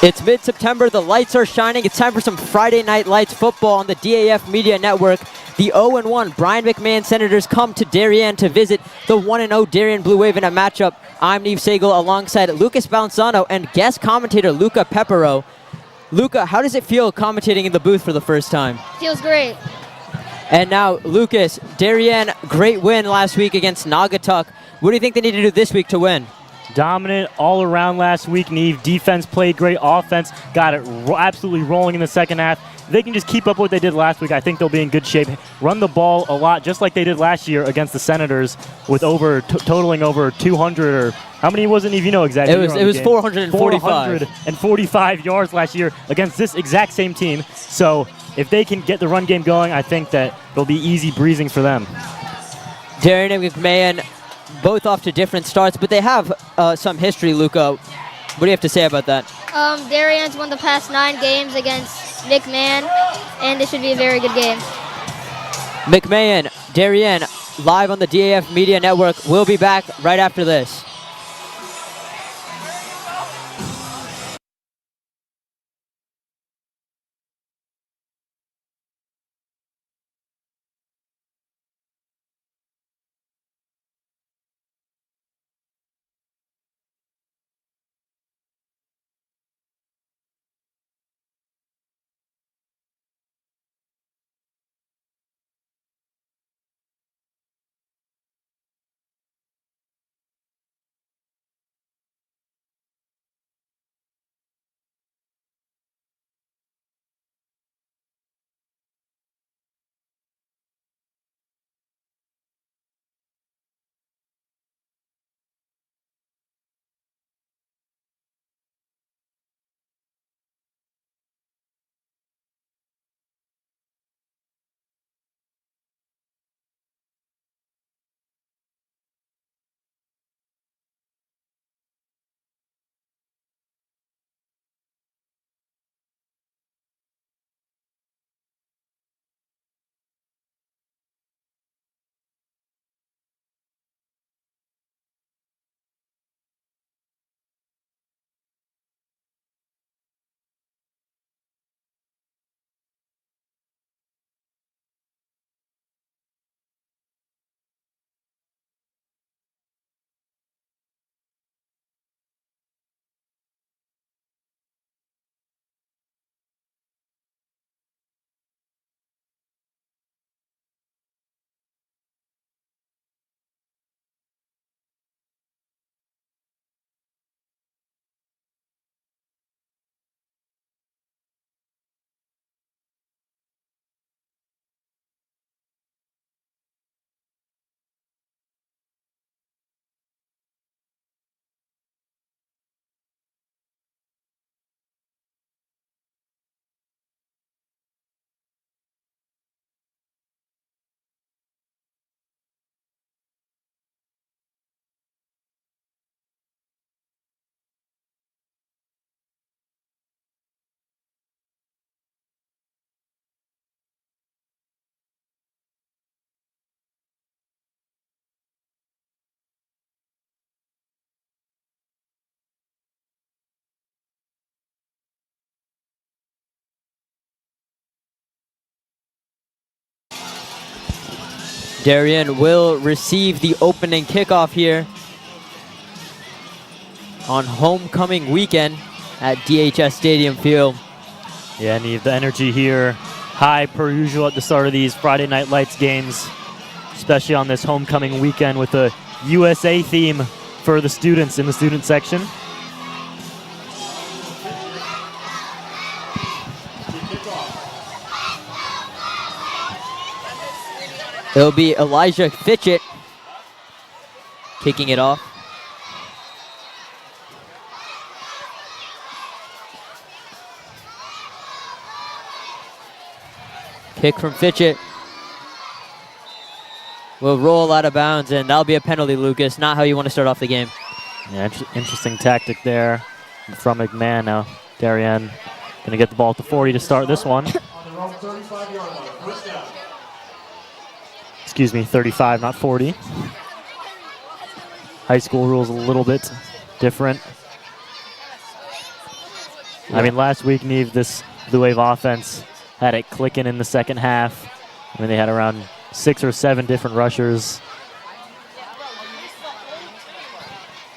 It's mid-September, the lights are shining. It's time for some Friday Night Lights football on the DAF Media Network. The 0-1 Brien McMahon Senators come to Darien to visit the 1-0 Darien Blue Wave in a matchup. I'm Neve Sagal alongside Lucas Balanzano and guest commentator Luca Pepero. Luca, how does it feel commentating in the booth for the first time? Feels great. And now, Lucas, Darien, great win last week against Naugatuck. What do you think they need to do this week to win? Dominant all around last week, Neve. Defense played great. Offense got it absolutely rolling in the second half. If they can just keep up what they did last week, I think they'll be in good shape. Run the ball a lot, just like they did last year against the Senators, with totaling over 200 or how many was it, Neve? You know exactly. It was 445. 445 yards last year against this exact same team. So if they can get the run game going, I think that it'll be easy breezing for them. Darien and McMahon, both off to different starts, but they have some history, Luca. What do you have to say about that? Darien's won the past 9 games against McMahon, and this should be a very good game. McMahon, Darien, live on the DAF Media Network. We'll be back right after this. Darien will receive the opening kickoff here on homecoming weekend at DHS Stadium Field. Yeah, Neve, the energy here high per usual at the start of these Friday Night Lights games, especially on this homecoming weekend with a USA theme for the students in the student section. It'll be Elijah Fitchett kicking it off. Kick from Fitchett. Will roll out of bounds, and that'll be a penalty, Lucas. Not how you want to start off the game. Yeah, interesting tactic there from McMahon. Now Darien going to get the ball at the 40 to start this one. Excuse me, 35, not 40. High school rules a little bit different. I mean, last week, Neve, this Blue Wave offense had it clicking in the second half. I mean, they had around 6 or 7 different rushers.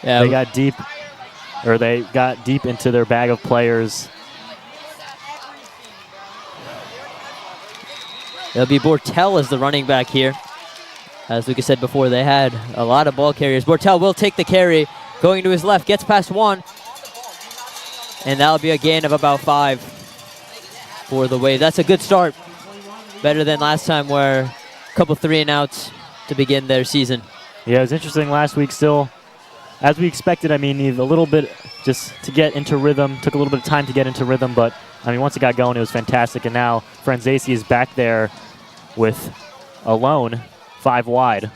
Yeah, they got deep into their bag of players. It'll be Bortel as the running back here. As Lucas said before, they had a lot of ball carriers. Bortel will take the carry, going to his left, gets past 1. And that'll be a gain of about 5 for the Wave. That's a good start. Better than last time where a couple 3-and-outs to begin their season. Yeah, it was interesting last week still. As we expected, I mean, a little bit just to get into rhythm. Took a little bit of time to get into rhythm, but I mean, once it got going, it was fantastic. And now Franzese is back there with alone 5 wide.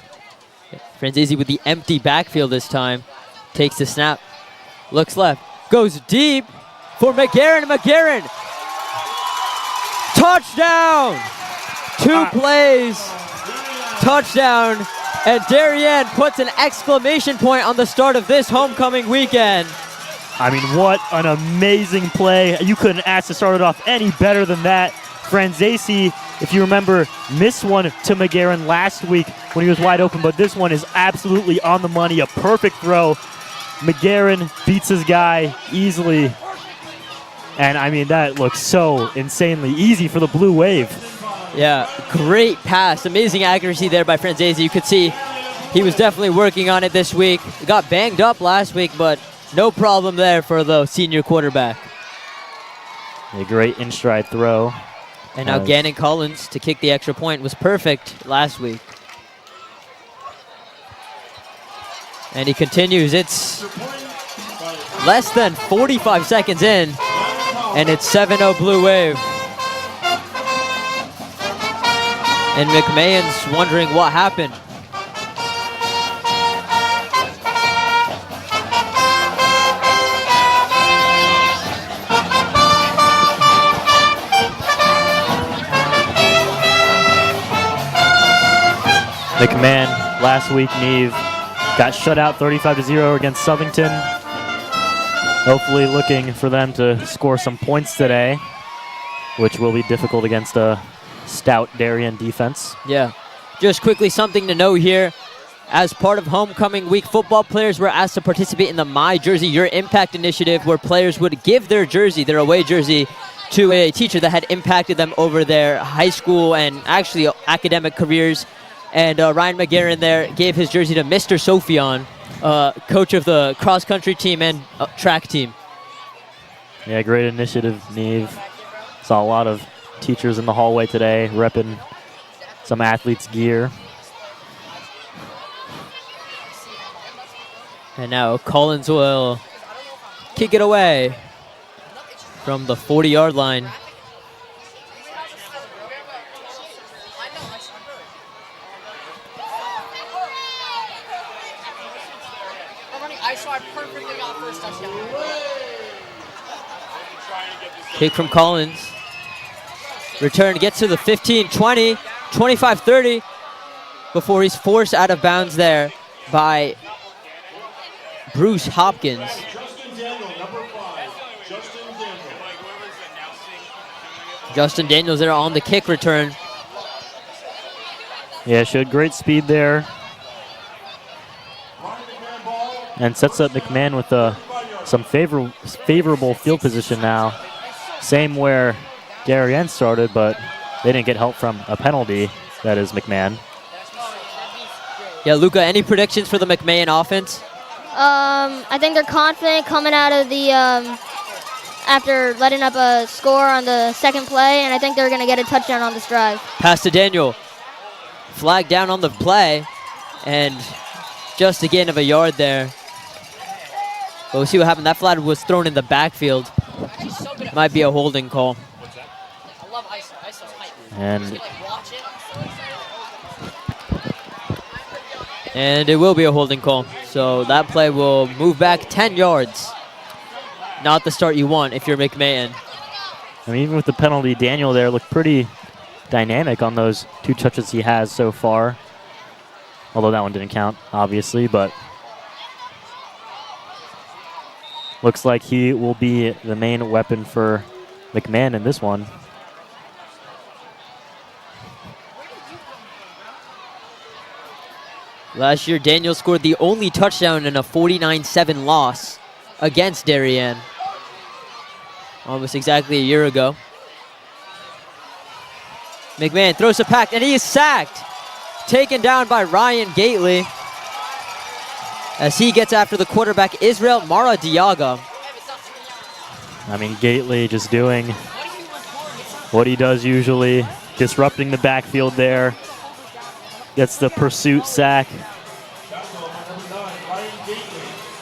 Franzese with the empty backfield this time. Takes the snap, looks left, goes deep for McGarren. McGarren, touchdown! 2 plays, touchdown. And Darien puts an exclamation point on the start of this homecoming weekend. I mean, what an amazing play. You couldn't ask to start it off any better than that. Franzese, if you remember, missed one to McGarren last week when he was wide open, but this one is absolutely on the money, a perfect throw. McGarren beats his guy easily. And I mean, that looks so insanely easy for the Blue Wave. Yeah, great pass. Amazing accuracy there by Franzese. You could see he was definitely working on it this week. He got banged up last week, but no problem there for the senior quarterback. A great in-stride throw. And now Gannon Collins to kick the extra point was perfect last week. And he continues. It's less than 45 seconds in, and it's 7-0 Blue Wave. And McMahon's wondering what happened. McMahon last week, Neve, got shut out 35-0 against Southington. Hopefully looking for them to score some points today, which will be difficult against a stout Darien defense. Yeah. Just quickly, something to know here. As part of homecoming week, football players were asked to participate in the My Jersey Your Impact initiative, where players would give their jersey, their away jersey, to a teacher that had impacted them over their high school and actually academic careers. And Ryan McGarren there gave his jersey to Mr. Sophion, coach of the cross-country team and track team. Yeah, great initiative, Neve. Saw a lot of teachers in the hallway today repping some athletes' gear. And now Collins will kick it away from the 40-yard line. Kick from Collins. Return gets to the 15, 20, 25, 30 before he's forced out of bounds there by Bruce Hopkins. Justin Daniels there on the kick return. Yeah, showed great speed there. And sets up McMahon with some favorable field position now. Same where Darien started, but they didn't get help from a penalty. That is McMahon. Yeah, Luca, any predictions for the McMahon offense? I think they're confident coming out of the after letting up a score on the second play, and I think they're going to get a touchdown on this drive. Pass to Daniel. Flag down on the play, and just a gain of a yard there. But we'll see what happened. That flag was thrown in the backfield. Might be a holding call. And it will be a holding call. So that play will move back 10 yards. Not the start you want if you're McMahon. I mean, even with the penalty, Daniel there looked pretty dynamic on those 2 touches he has so far. Although that one didn't count, obviously, but Looks like he will be the main weapon for McMahon in this one. Last year, Daniel scored the only touchdown in a 49-7 loss against Darien. Almost exactly a year ago. McMahon throws a pack, and he is sacked. Taken down by Ryan Gately as he gets after the quarterback, Israel Maradiaga. I mean, Gately just doing what he does usually, disrupting the backfield there. Gets the pursuit sack.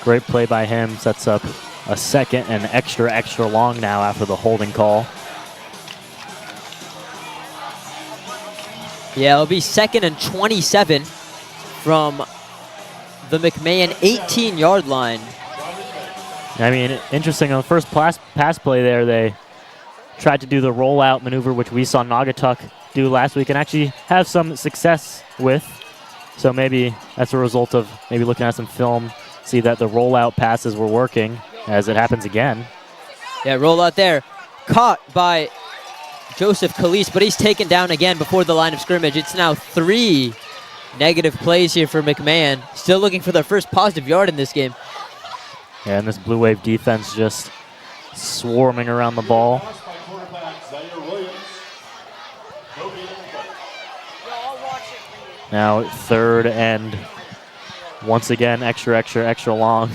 Great play by him. Sets up a second and extra long now after the holding call. Yeah, it'll be 2nd and 27 from the McMahon 18-yard line. I mean, interesting. On the first pass play there, they tried to do the rollout maneuver, which we saw Naugatuck do last week and actually have some success with. So maybe that's a result of maybe looking at some film, see that the rollout passes were working as it happens again. Yeah, rollout there. Caught by Joseph Calise, but he's taken down again before the line of scrimmage. It's now 3 negative plays here for McMahon. Still looking for their first positive yard in this game. Yeah, and this Blue Wave defense just swarming around the ball. Now 3rd and once again extra long.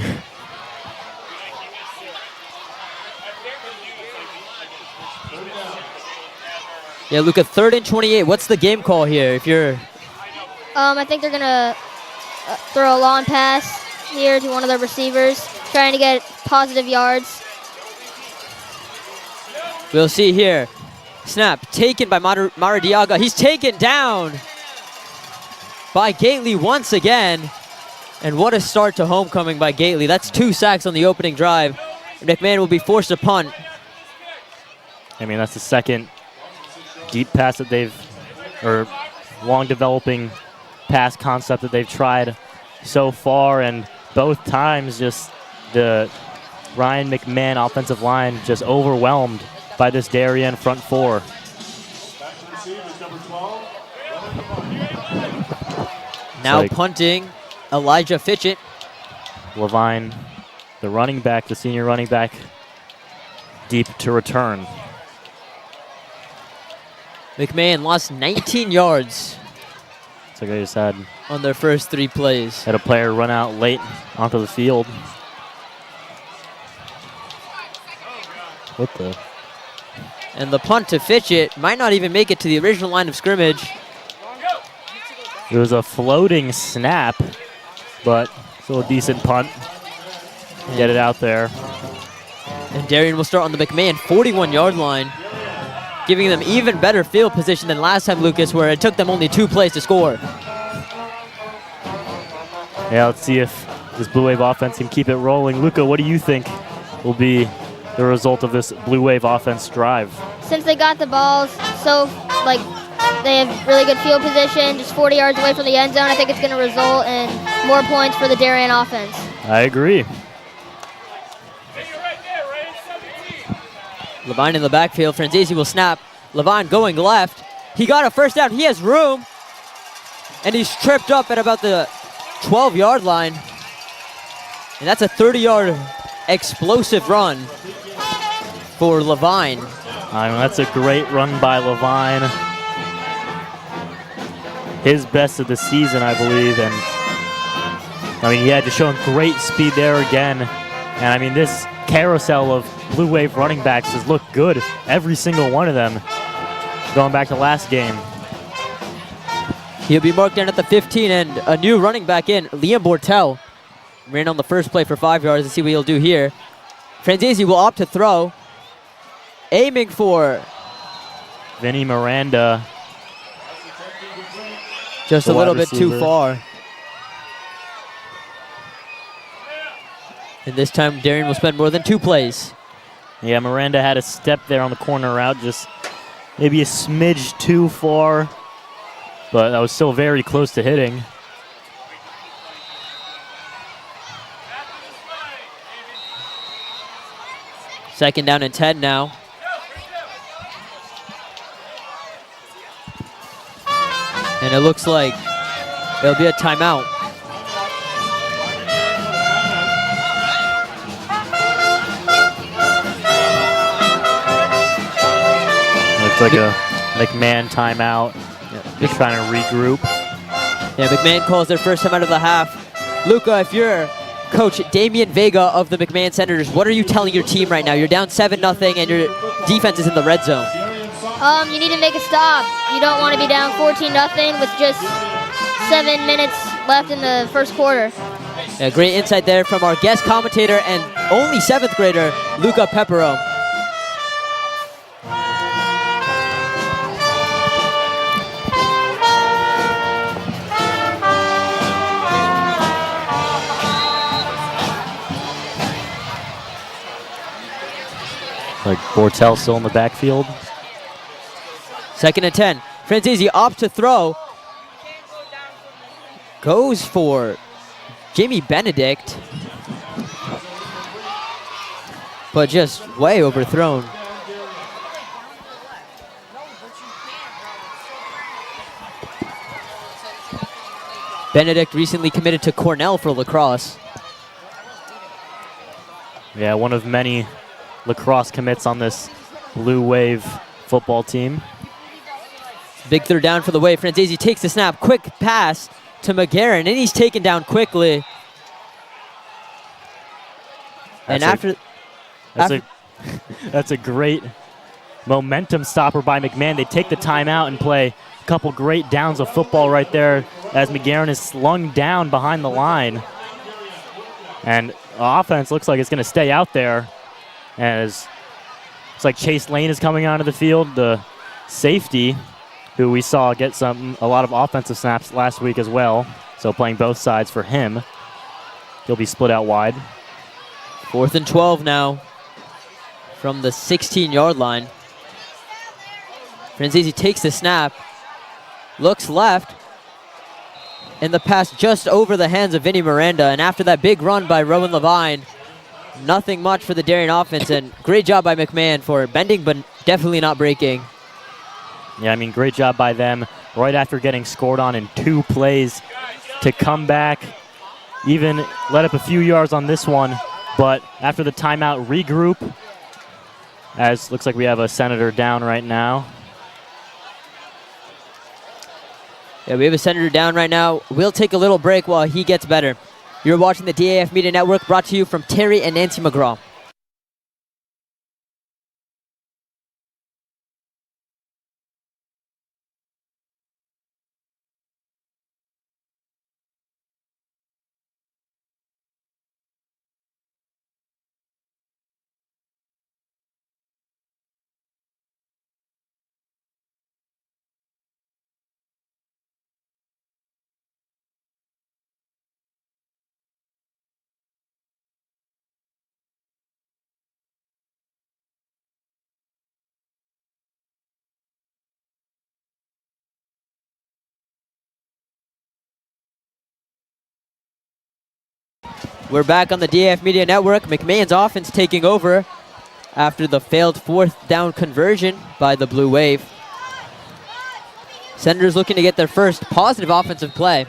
Yeah, Luca, 3rd and 28. What's the game call here? If you're, I think they're gonna throw a long pass here to one of their receivers, trying to get positive yards. we'll see here. Snap taken by Maradiaga. He's taken down by Gately once again. And what a start to homecoming by Gately. That's 2 sacks on the opening drive. McMahon will be forced to punt. I mean, that's the second deep pass that they've, or long developing pass concept that they've tried so far, and both times just the Brien McMahon offensive line just overwhelmed by this Darien front 4. Now punting, Elijah Fitchett. Levine, the running back, the senior running back, deep to return. McMahon lost 19 yards It's like I just had on their first 3 plays. a player run out late onto the field. What the? And the punt to Fitchett might not even make it to the original line of scrimmage. It was a floating snap, but still a decent punt. Get it out there. And Darien will start on the McMahon 41-yard line, giving them even better field position than last time, Lucas, where it took them only 2 plays to score. Yeah, let's see if this Blue Wave offense can keep it rolling. Luca, what do you think will be the result of this Blue Wave offense drive? Since they got the balls so, they have really good field position, just 40 yards away from the end zone, I think it's going to result in more points for the Darien offense. I agree. Levine in the backfield. Franzese will snap. Levine going left. He got a first down. He has room. And he's tripped up at about the 12-yard line. And that's a 30-yard explosive run for Levine. I mean, that's a great run by Levine. His best of the season, I believe. And I mean, he had to show great speed there again. And I mean, this carousel of Blue Wave running backs has looked good. Every single one of them going back to last game. He'll be marked down at the 15, and a new running back in, Liam Bortel. Ran on the first play for 5 yards. Let's see what he'll do here. Franzese will opt to throw. Aiming for Vinny Miranda. just a little bit too far. And this time, Darien will spend more than 2 plays. Yeah, Miranda had a step there on the corner route, just maybe a smidge too far, but that was still very close to hitting. Second down and 10 now. And it looks like there'll be a timeout. Looks like a McMahon timeout. Just trying to regroup. Yeah, McMahon calls their first time out of the half. Luca, if you're Coach Damian Vega of the McMahon Senators, what are you telling your team right now? You're down 7-0 and your defense is in the red zone. You need to make a stop. You don't want to be down 14-0 with just 7 minutes left in the first quarter. Yeah, great insight there from our guest commentator and only 7th grader, Luca Peppero. Like Bortel still in the backfield. Second and 10. Franzese opts to throw. Goes for Jimmy Benedict. But just way overthrown. Benedict recently committed to Cornell for lacrosse. Yeah, one of many lacrosse commits on this Blue Wave football team. Big third down for the Wave. Franzese takes the snap. Quick pass to McGarren, and he's taken down quickly. That's a great momentum stopper by McMahon. They take the timeout and play a couple great downs of football right there as McGarren is slung down behind the line. And offense looks like it's going to stay out there as it's like Chase Lane is coming onto the field, the safety, who we saw get a lot of offensive snaps last week as well. So playing both sides for him. He'll be split out wide. 4th and 12 now from the 16-yard line. Franzese takes the snap, looks left, and the pass just over the hands of Vinny Miranda. And after that big run by Rowan Levine, nothing much for the Darien offense, and great job by McMahon for bending but definitely not breaking. Yeah, I mean, great job by them right after getting scored on in 2 plays to come back, even let up a few yards on this one, but after the timeout, regroup, as looks like we have a Senator down right now. Yeah, we have a Senator down right now. We'll take a little break while he gets better. You're watching the DAF Media Network, brought to you from Terry and Nancy McGraw. We're back on the DAF Media Network. McMahon's offense taking over after the failed 4th down conversion by the Blue Wave. Senators looking to get their first positive offensive play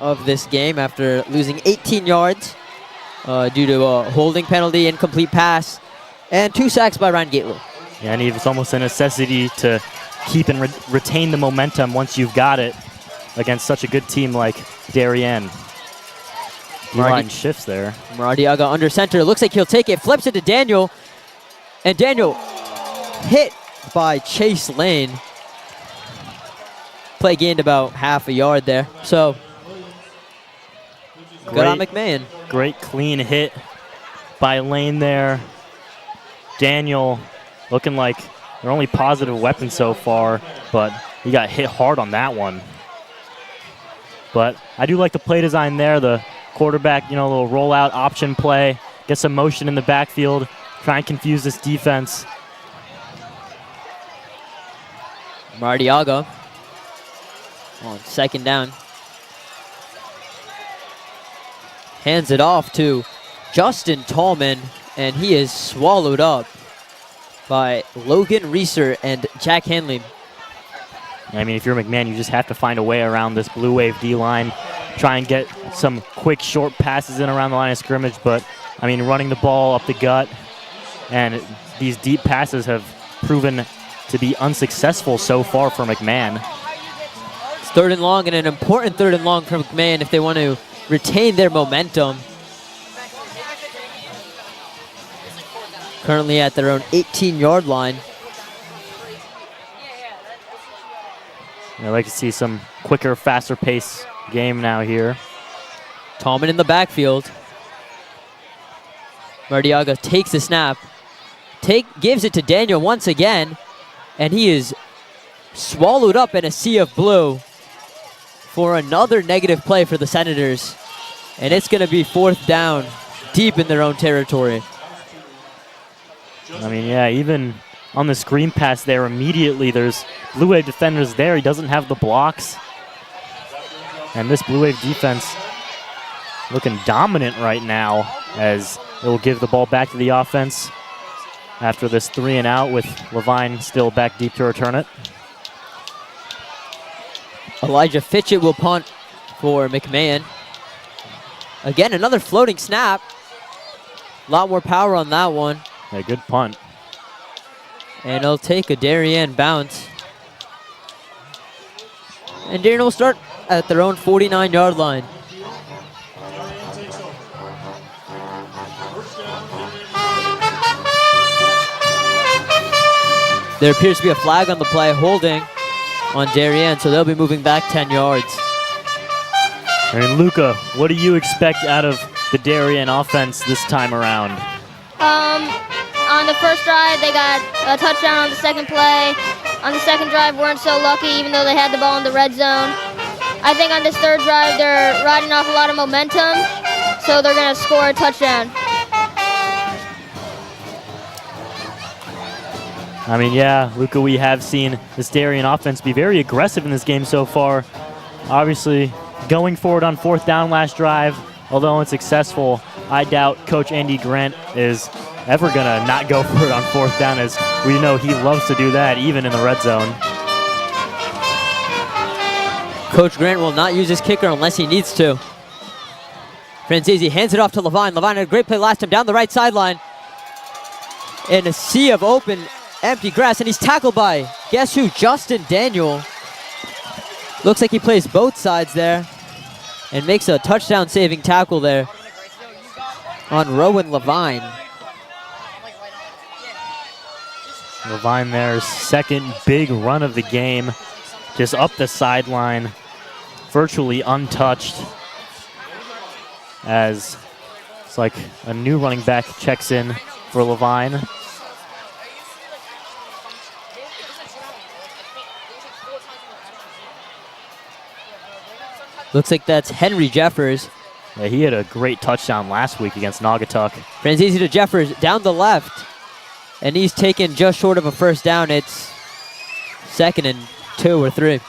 of this game after losing 18 yards due to a holding penalty, incomplete pass, and 2 sacks by Ryan Gately. Yeah, and it's almost a necessity to keep and retain the momentum once you've got it against such a good team like Darien. D-line shifts there. Maradiaga under center. Looks like he'll take it. Flips it to Daniel. And Daniel hit by Chase Lane. Play gained about half a yard there. So, good on McMahon. Great clean hit by Lane there. Daniel looking like their only positive weapon so far, but he got hit hard on that one. But I do like the play design there. The quarterback, a little rollout option play, get some motion in the backfield, try and confuse this defense. Maradiaga on 2nd down. Hands it off to Justin Tallman, and he is swallowed up by Logan Reeser and Jack Hanley. I mean, if you're McMahon, you just have to find a way around this Blue Wave D-line, try and get some quick, short passes in around the line of scrimmage, but, I mean, running the ball up the gut and these deep passes have proven to be unsuccessful so far for McMahon. It's 3rd and long, and an important 3rd and long for McMahon if they want to retain their momentum. Currently at their own 18-yard line. I'd like to see some quicker, faster pace game now here. Tallman in the backfield. Mardiaga takes the snap. Gives it to Daniel once again, and he is swallowed up in a sea of blue for another negative play for the Senators. And it's going to be 4th down, deep in their own territory. I mean, yeah, even on the screen pass there, immediately there's Blue Wave defenders there. He doesn't have the blocks. And this Blue Wave defense looking dominant right now as it will give the ball back to the offense after this 3 and out with Levine still back deep to return it. Elijah Fitchett will punt for McMahon. Again, another floating snap. A lot more power on that one. Yeah, good punt. And he'll take a Darien bounce. And Darien will start at their own 49-yard line. There appears to be a flag on the play, holding on Darien, so they'll be moving back 10 yards. And Luca, what do you expect out of the Darien offense this time around? On the first drive, they got a touchdown on the second play. On the second drive, weren't so lucky, even though they had the ball in the red zone. I think on this third drive, they're riding off a lot of momentum, so they're going to score a touchdown. I mean, yeah, Luca, we have seen this Darien offense be very aggressive in this game so far. Obviously, going forward on 4th down last drive, although unsuccessful, I doubt Coach Andy Grant is ever going to not go for it on 4th down, as we know he loves to do that, even in the red zone. Coach Grant will not use his kicker unless he needs to. Franzese hands it off to Levine. Levine had a great play last time down the right sideline. In a sea of open, empty grass, and he's tackled by, guess who? Justin Daniel. Looks like he plays both sides there and makes a touchdown-saving tackle there on Rowan Levine. Levine there's second big run of the game, just up the sideline, virtually untouched, as it's like a new running back checks in for Levine. Looks like that's Henry Jeffers. Yeah, he had a great touchdown last week against Naugatuck. Franzese to Jeffers down the left. And he's taken just short of a first down. It's 2nd and 2 or 3.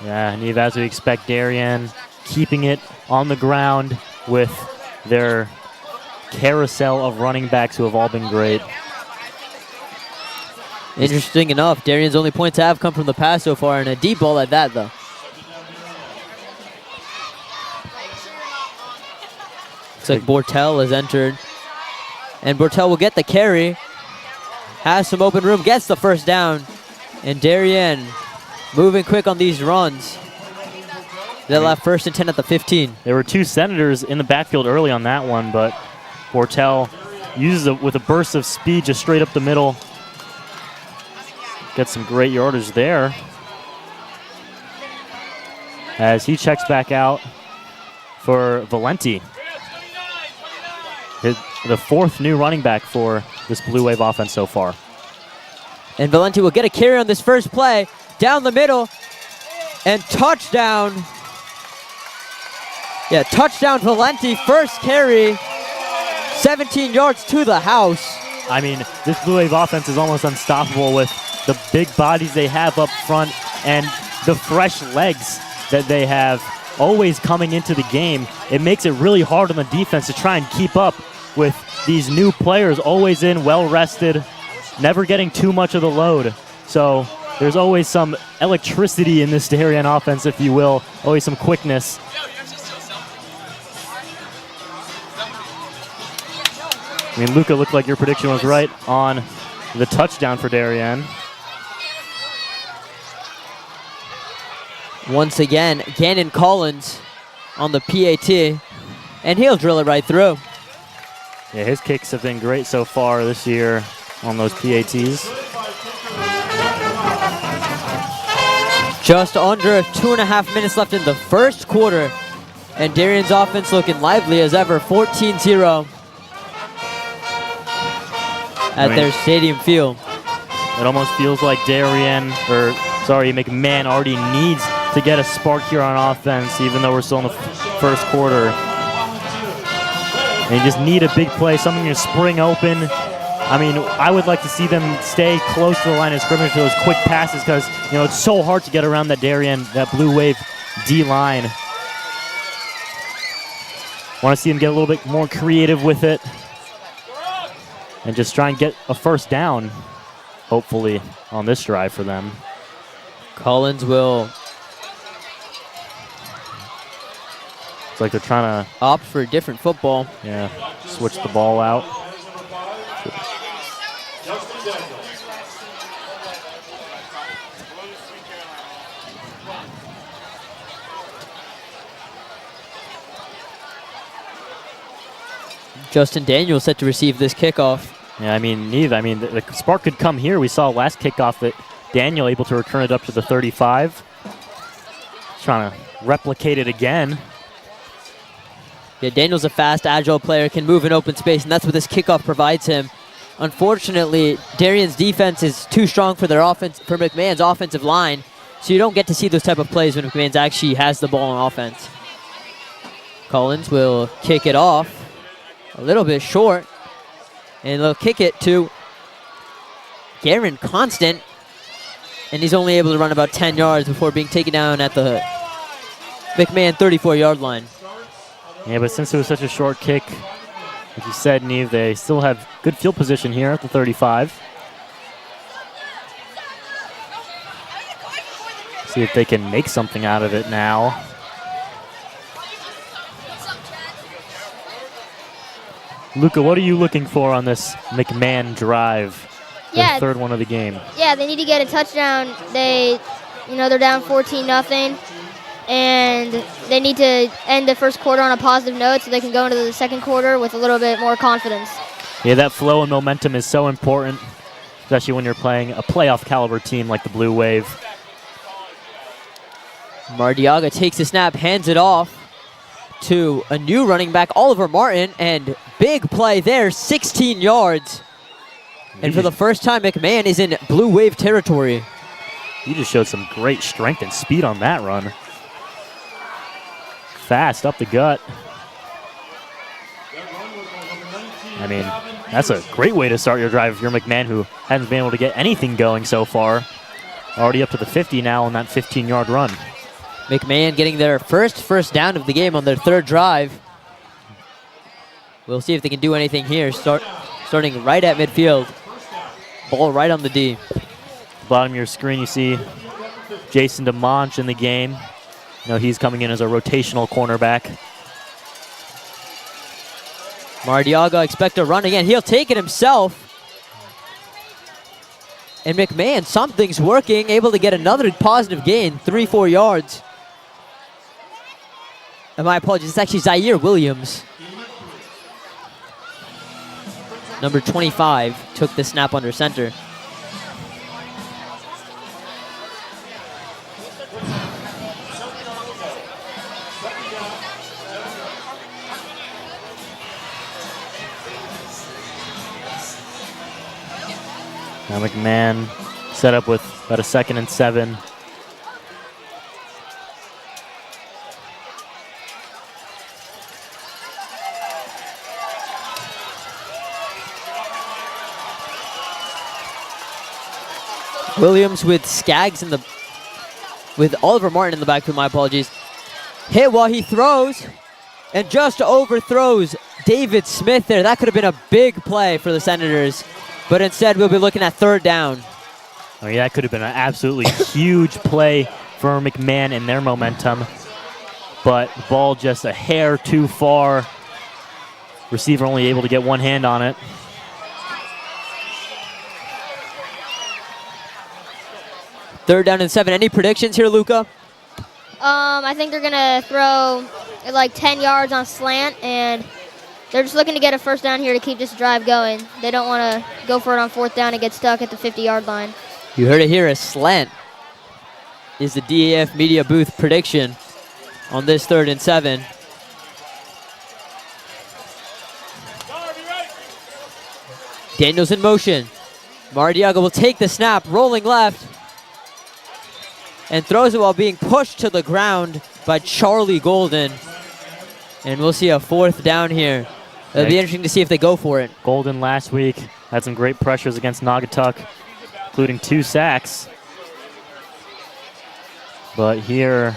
Yeah, Neve, as we expect, Darien keeping it on the ground with their carousel of running backs who have all been great. Interesting enough, Darien's only points have come from the pass so far, and a deep ball at that, though. Looks like Bortel has entered. And Bortel will get the carry. Has some open room, gets the first down. And Darien moving quick on these runs. They left 1st and 10 at the 15. There were 2 Senators in the backfield early on that one, but Bortel uses it with a burst of speed just straight up the middle. Gets some great yardage there as he checks back out for Valenti. The 4th new running back for this Blue Wave offense so far. And Valenti will get a carry on this first play. Down the middle. And touchdown. Yeah, touchdown Valenti. First carry. 17 yards to the house. I mean, this Blue Wave offense is almost unstoppable with the big bodies they have up front and the fresh legs that they have always coming into the game, it makes it really hard on the defense to try and keep up with these new players, always in, well-rested, never getting too much of the load. So there's always some electricity in this Darien offense, if you will, always some quickness. I mean, Luca, looked like your prediction was right on the touchdown for Darien. Once again, Gannon Collins on the PAT, and he'll drill it right through. Yeah, his kicks have been great so far this year on those PATs. Just under 2.5 minutes left in the first quarter, and Darien's offense looking lively as ever, 14-0 at their stadium field. It almost feels like McMahon already needs to get a spark here on offense, even though we're still in the first quarter. And you just need a big play, something to spring open. I mean, I would like to see them stay close to the line of scrimmage for those quick passes, because it's so hard to get around that Blue Wave D line. Want to see them get a little bit more creative with it and just try and get a first down, hopefully, on this drive for them. Collins will like they're trying to opt for a different football. Yeah, switch the ball out. Justin Daniels set to receive this kickoff. Yeah, I mean, the spark could come here. We saw last kickoff that Daniel able to return it up to the 35. Trying to replicate it again. Yeah, Daniel's a fast, agile player, can move in open space, and that's what this kickoff provides him. Unfortunately, Darien's defense is too strong for McMahon's offensive line, so you don't get to see those type of plays when McMahon actually has the ball on offense. Collins will kick it off a little bit short, and they'll kick it to Garen Constant, and he's only able to run about 10 yards before being taken down at the McMahon 34-yard line. Yeah, but since it was such a short kick, like you said, Neve, they still have good field position here at the 35. See if they can make something out of it now. Luca, what are you looking for on this McMahon drive? The third one of the game. Yeah, they need to get a touchdown. They're down 14-0. And they need to end the first quarter on a positive note so they can go into the second quarter with a little bit more confidence. Yeah, that flow and momentum is so important, especially when you're playing a playoff caliber team like the Blue Wave. Mardiaga takes the snap, hands it off to a new running back, Oliver Martin, and big play there, 16 yards. And for the first time, McMahon is in Blue Wave territory. You just showed some great strength and speed on that run. Fast up the gut. I mean, that's a great way to start your drive if you're McMahon, who hasn't been able to get anything going so far. Already up to the 50 now on that 15-yard run. McMahon getting their first down of the game on their third drive. We'll see if they can do anything here. Starting right at midfield. Ball right on the D. Bottom of your screen, you see Jason DeMonch in the game. He's coming in as a rotational cornerback. Mardiaga expect a run again. He'll take it himself. And McMahon, something's working, able to get another positive gain, 3-4 yards. And my apologies, it's actually Zaire Williams. Number 25 took the snap under center. Now McMahon set up with about a 2nd and 7. Williams with Skaggs with Oliver Martin in the backfield, my apologies. hit while he throws and just overthrows David Smith there. That could have been a big play for the Senators, but instead we'll be looking at third down. I mean, that could have been an absolutely huge play for McMahon and their momentum, but the ball just a hair too far. Receiver only able to get one hand on it. Third down and 7. Any predictions here, Luca? I think they're gonna throw like 10 yards on slant, and they're just looking to get a first down here to keep this drive going. They don't want to go for it on fourth down and get stuck at the 50-yard line. You heard it here, a slant is the DAF Media booth prediction on this 3rd and 7. Daniels in motion. Mardiaga will take the snap, rolling left, and throws it while being pushed to the ground by Charlie Golden. And we'll see a 4th down here. It'll be interesting to see if they go for it. Golden last week had some great pressures against Naugatuck, including 2 sacks. But here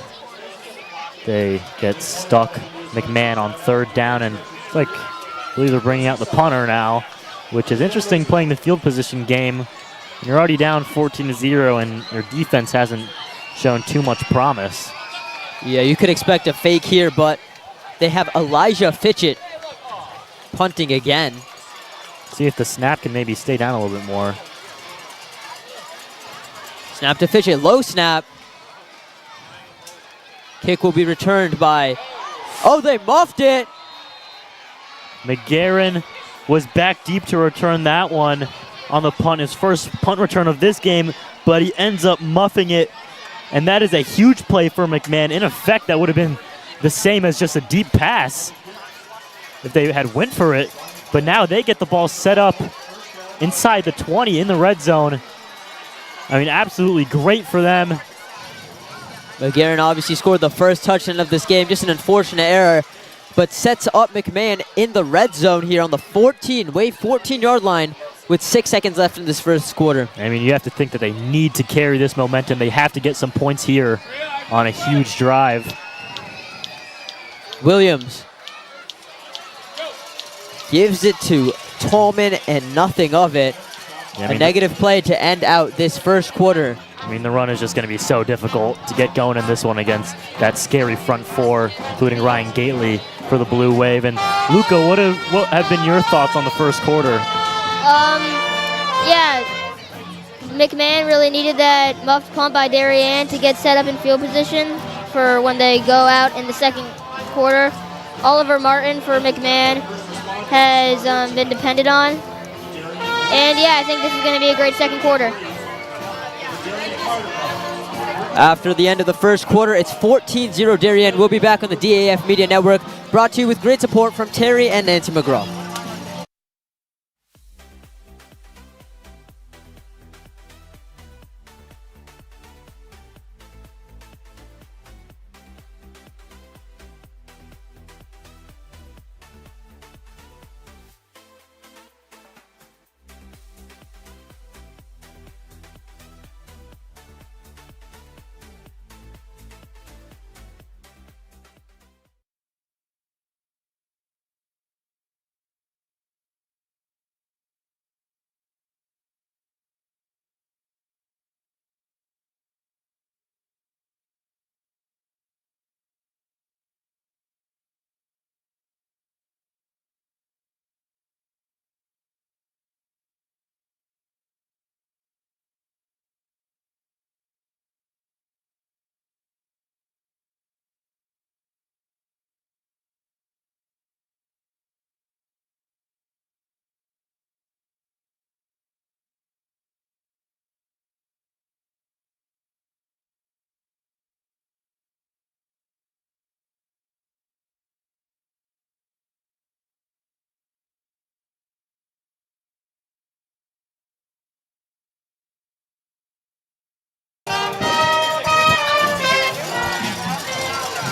they get stuck. McMahon on 3rd down, and it's like, I believe they're bringing out the punter now, which is interesting playing the field position game. You're already down 14-0, and your defense hasn't shown too much promise. Yeah, you could expect a fake here, but they have Elijah Fitchett punting again. See if the snap can maybe stay down a little bit more. Snap to Fitchett, low snap. Kick will be returned by, oh, they muffed it. McGarren was back deep to return that one on the punt, his first punt return of this game, but he ends up muffing it. And that is a huge play for McMahon. In effect, that would have been the same as just a deep pass if they had went for it. But now they get the ball set up inside the 20 in the red zone. I mean, absolutely great for them. McGarren obviously scored the first touchdown of this game. Just an unfortunate error, but sets up McMahon in the red zone here on the 14-yard line with 6 seconds left in this first quarter. I mean, you have to think that they need to carry this momentum. They have to get some points here on a huge drive. Williams gives it to Tallman and nothing of it. Yeah, a negative play to end out this first quarter. I mean, the run is just going to be so difficult to get going in this one against that scary front 4, including Ryan Gately for the Blue Wave. And Luca, what have been your thoughts on the first quarter? Yeah, McMahon really needed that muffed punt by Darien to get set up in field position for when they go out in the second quarter. Oliver Martin for McMahon has been depended on. And yeah, I think this is going to be a great second quarter. After the end of the first quarter, it's 14-0 Darien. We'll be back on the DAF Media Network, brought to you with great support from Terry and Nancy McGraw.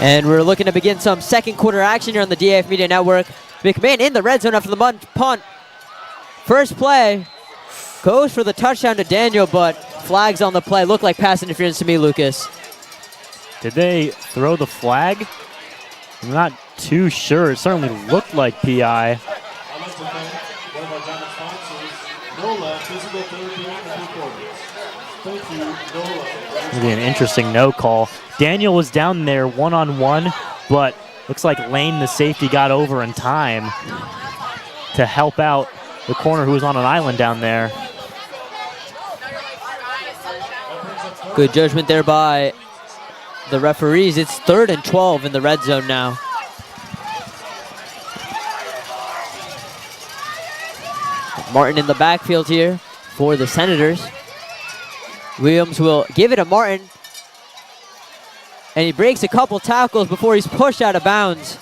And we're looking to begin some second quarter action here on the DAF Media Network. McMahon in the red zone after the punt. First play goes for the touchdown to Daniel, but flags on the play. Looked like pass interference to me, Lucas. Did they throw the flag? I'm not too sure. It certainly looked like PI. Maybe an interesting no call. Daniel was down there one-on-one, but looks like Lane, the safety, got over in time to help out the corner who was on an island down there. Good judgment there by the referees. It's 3rd and 12 in the red zone now. Martin in the backfield here for the Senators. Williams will give it to Martin. And he breaks a couple tackles before he's pushed out of bounds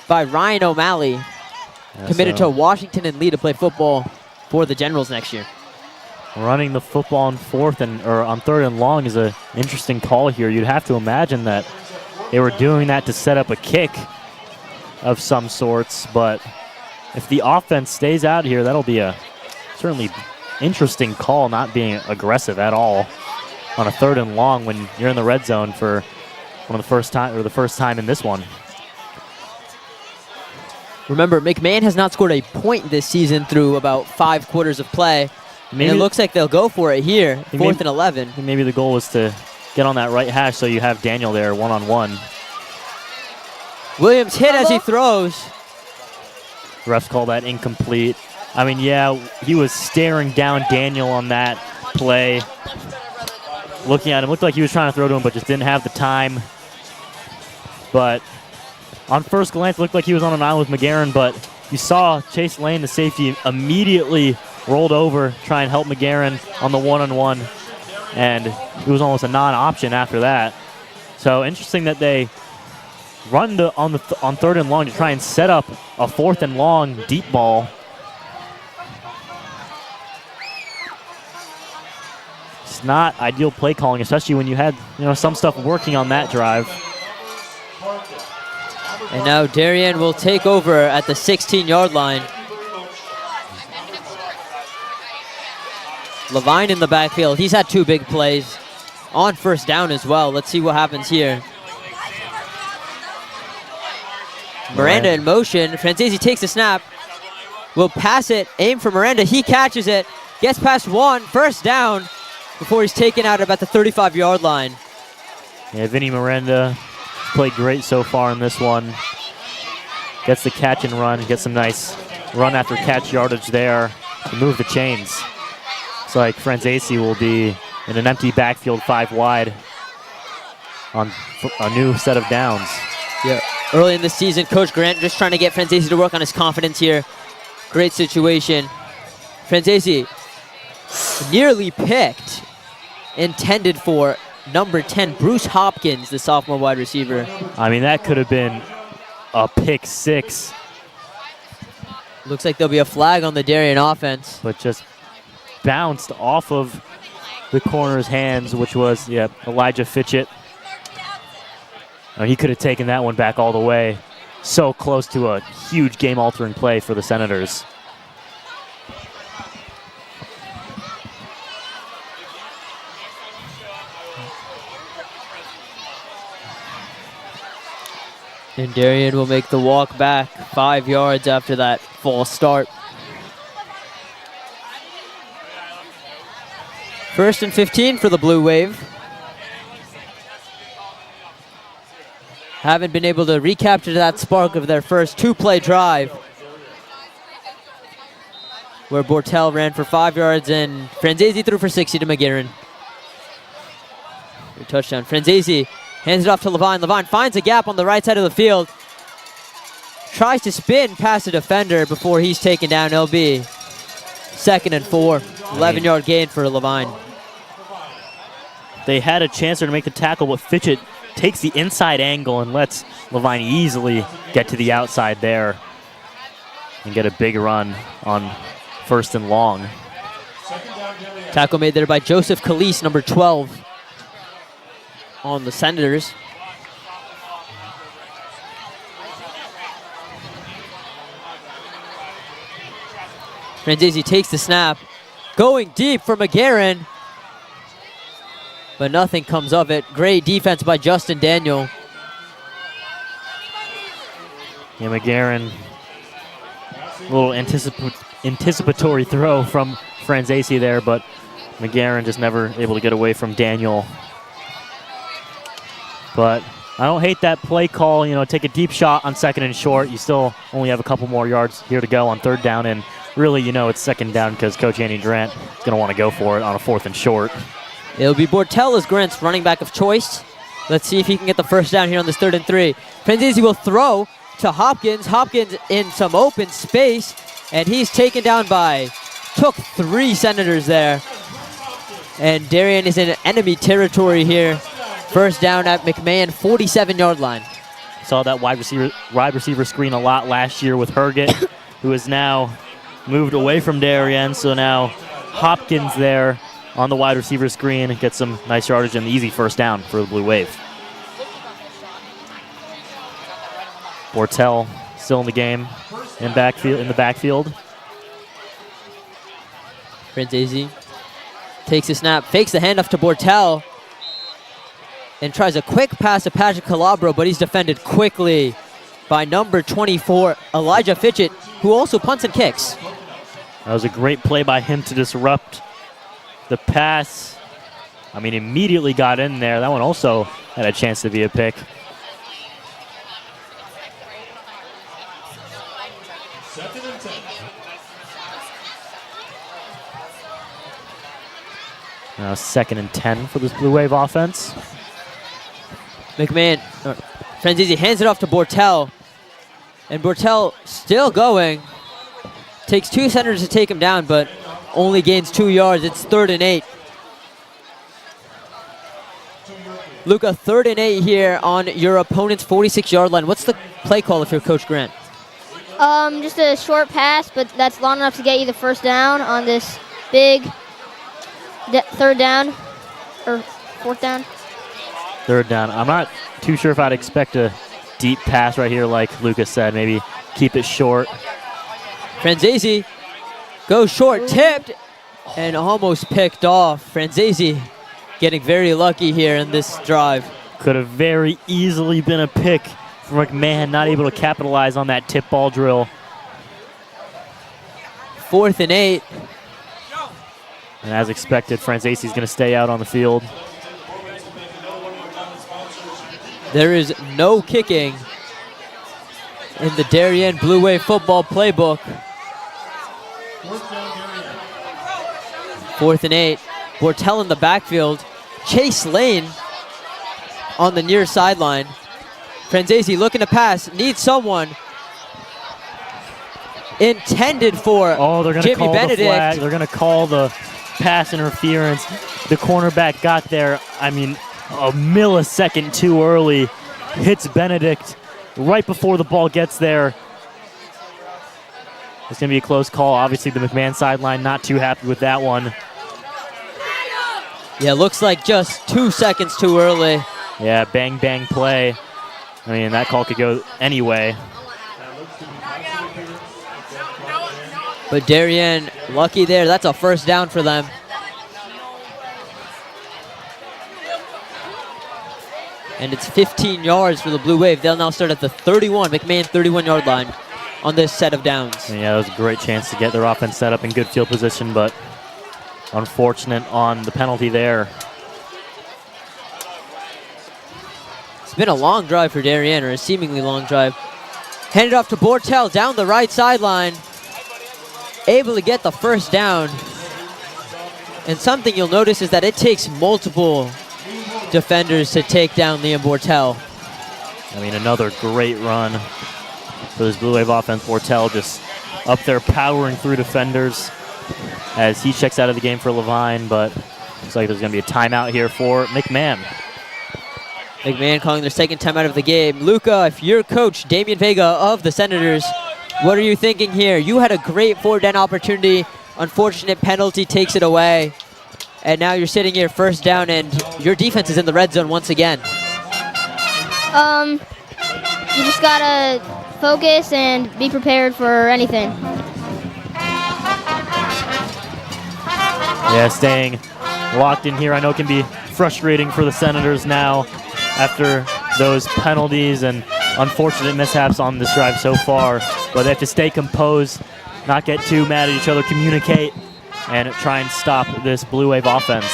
by Ryan O'Malley. Yeah, committed to Washington and Lee to play football for the Generals next year. Running the football on 3rd and long is an interesting call here. You'd have to imagine that they were doing that to set up a kick of some sorts, but if the offense stays out here, that'll be a certainly interesting call, not being aggressive at all on a 3rd and long when you're in the red zone for the first time in this one. Remember, McMahon has not scored a point this season through about 5 quarters of play. Maybe and it looks like they'll go for it here, 4th and 11. Maybe the goal was to get on that right hash so you have Daniel there one-on-one. Williams hit as he throws. Refs call that incomplete. I mean, yeah, he was staring down Daniel on that play. Looking at him, looked like he was trying to throw to him, but just didn't have the time. But on first glance, looked like he was on an island with McGarren, but you saw Chase Lane, the safety, immediately rolled over, try and help McGarren on the one-on-one, and it was almost a non-option after that. So interesting that they run on 3rd and long to try and set up a 4th and long deep ball. It's not ideal play calling, especially when you had some stuff working on that drive. And now Darien will take over at the 16-yard line. Levine in the backfield. He's had 2 big plays on 1st down as well. Let's see what happens here. Miranda in motion. Franzese takes the snap. Will pass it. Aim for Miranda. He catches it. Gets past 1. 1st down before he's taken out about the 35-yard line. Yeah, Vinny Miranda played great so far in this one. Gets the catch and run. Gets some nice run after catch yardage there to move the chains. Looks like Franzese will be in an empty backfield 5 wide on a new set of downs. Yeah. Early in the season, Coach Grant just trying to get Franzese to work on his confidence here. Great situation. Franzese nearly picked, intended for number 10, Bruce Hopkins, the sophomore wide receiver. I mean, that could have been a pick 6. Looks like there'll be a flag on the Darien offense. But just bounced off of the corner's hands, which was, Elijah Fitchett. He could have taken that one back all the way. So close to a huge game-altering play for the Senators. And Darien will make the walk back 5 yards after that false start. 1st and 15 for the Blue Wave. Haven't been able to recapture that spark of their first 2-play drive, where Bortel ran for 5 yards and Franzese threw for 60 to McGarren. Good touchdown. Franzese hands it off to Levine. Levine finds a gap on the right side of the field. Tries to spin past a defender before he's taken down. It'll be 2nd and 4. 11-yard gain for Levine. They had a chance to make the tackle, but Fitchett takes the inside angle and lets Levine easily get to the outside there and get a big run on 1st and long. Tackle made there by Joseph Calise, number 12, on the Senators. Franzese takes the snap, going deep for McGarren, but nothing comes of it. Great defense by Justin Daniel. Yeah, McGarren, a little anticipatory throw from Franzese there, but McGarren just never able to get away from Daniel. But I don't hate that play call. You know, take a deep shot on 2nd and short. You still only have a couple more yards here to go on 3rd down, and really, you know, it's 2nd down because Coach Andy Grant is going to want to go for it on a 4th and short. It'll be Bortel as Grant's running back of choice. Let's see if he can get the 1st down here on this 3rd and 3. Franzese will throw to Hopkins. Hopkins in some open space, and he's taken down by, took 3 Senators there. And Darien is in enemy territory here. 1st down at McMahon, 47-yard line. Saw that wide receiver screen a lot last year with Herget, who is now moved away from Darien. So now Hopkins there on the wide receiver screen, gets some nice yardage and the easy 1st down for the Blue Wave. Bortel still in the game in the backfield. Franzese takes a snap, fakes the handoff to Bortel, and tries a quick pass to Patrick Calabro, but he's defended quickly by number 24, Elijah Fitchett, who also punts and kicks. That was a great play by him to disrupt the pass. I mean, immediately got in there. That one also had a chance to be a pick. Now 2nd and 10 for this Blue Wave offense. Franzese hands it off to Bortel, and Bortel still going. Takes 2 Senators to take him down, but only gains 2 yards. It's 3rd and 8. Luca, 3rd and 8 here on your opponent's 46-yard line. What's the play call if you're Coach Grant? Just a short pass, but that's long enough to get you the 1st down on this big 3rd down or 4th down. 3rd down. I'm not too sure if I'd expect a deep pass right here, like Lucas said. Maybe keep it short. Franzese goes short, tipped, and almost picked off. Franzese getting very lucky here in this drive. Could have very easily been a pick for McMahon, not able to capitalize on that tip ball drill. 4th and 8. And as expected, Franzese is going to stay out on the field. There is no kicking in the Darien Blue Wave football playbook. 4th and 8. Bortel in the backfield. Chase Lane on the near sideline. Franzese looking to pass, needs someone. Intended for they're going to Jimmy call Benedict. the flag. They're going to call the pass interference. The cornerback got there, I mean, a millisecond too early. Hits Benedict right before the ball gets there. It's going to be a close call. Obviously, the McMahon sideline not too happy with that one. Yeah, looks like just 2 seconds too early. Yeah, bang, bang play. I mean, that call could go anyway. But Darien, lucky there. That's a 1st down for them. And it's 15 yards for the Blue Wave. They'll now start at the 31, McMahon 31-yard line on this set of downs. Yeah, that was a great chance to get their offense set up in good field position, but unfortunate on the penalty there. It's been a long drive for Darien, or a seemingly long drive. Handed off to Bortel down the right sideline. Able to get the 1st down. And something you'll notice is that it takes multiple defenders to take down Liam Bortel. I mean, another great run for this Blue Wave offense. Bortel just up there powering through defenders as he checks out of the game for Levine, but looks like there's going to be a timeout here for McMahon. McMahon calling their 2nd timeout of the game. Luca, if you're coach Damian Vega of the Senators, what are you thinking here? You had a great 4th down opportunity. Unfortunate penalty takes it away. And now you're sitting here 1st down, and your defense is in the red zone once again. You just gotta focus and be prepared for anything. Yeah, staying locked in here. I know it can be frustrating for the Senators now after those penalties, and unfortunate mishaps on this drive so far, but they have to stay composed, not get too mad at each other, communicate, and try and stop this Blue Wave offense.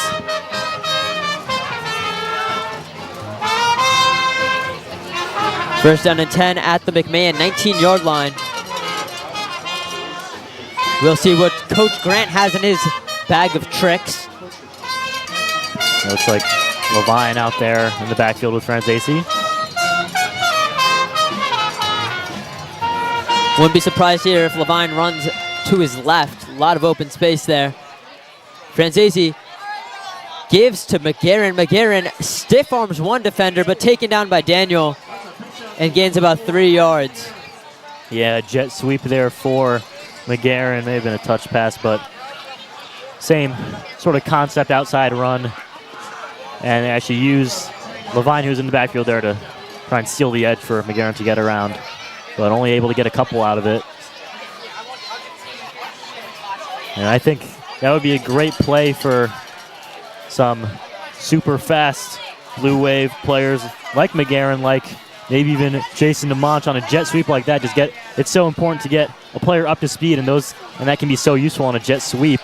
First down and 10 at the McMahon 19-yard line. We'll see what Coach Grant has in his bag of tricks. It looks like Levine out there in the backfield with Franzese. Wouldn't be surprised here if Levine runs to his left. A lot of open space there. Franzese gives to McGarren. McGarren stiff arms one defender, but taken down by Daniel and gains about 3 yards. Yeah, jet sweep there for McGarren. May have been a touch pass, but same sort of concept, outside run. And they actually use Levine, who's in the backfield there, to try and steal the edge for McGarren to get around, but only able to get a couple out of it. And I think that would be a great play for some super fast Blue Wave players like McGarren, like maybe even Jason DeMonch on a jet sweep like that. It's so important to get a player up to speed, and that can be so useful on a jet sweep.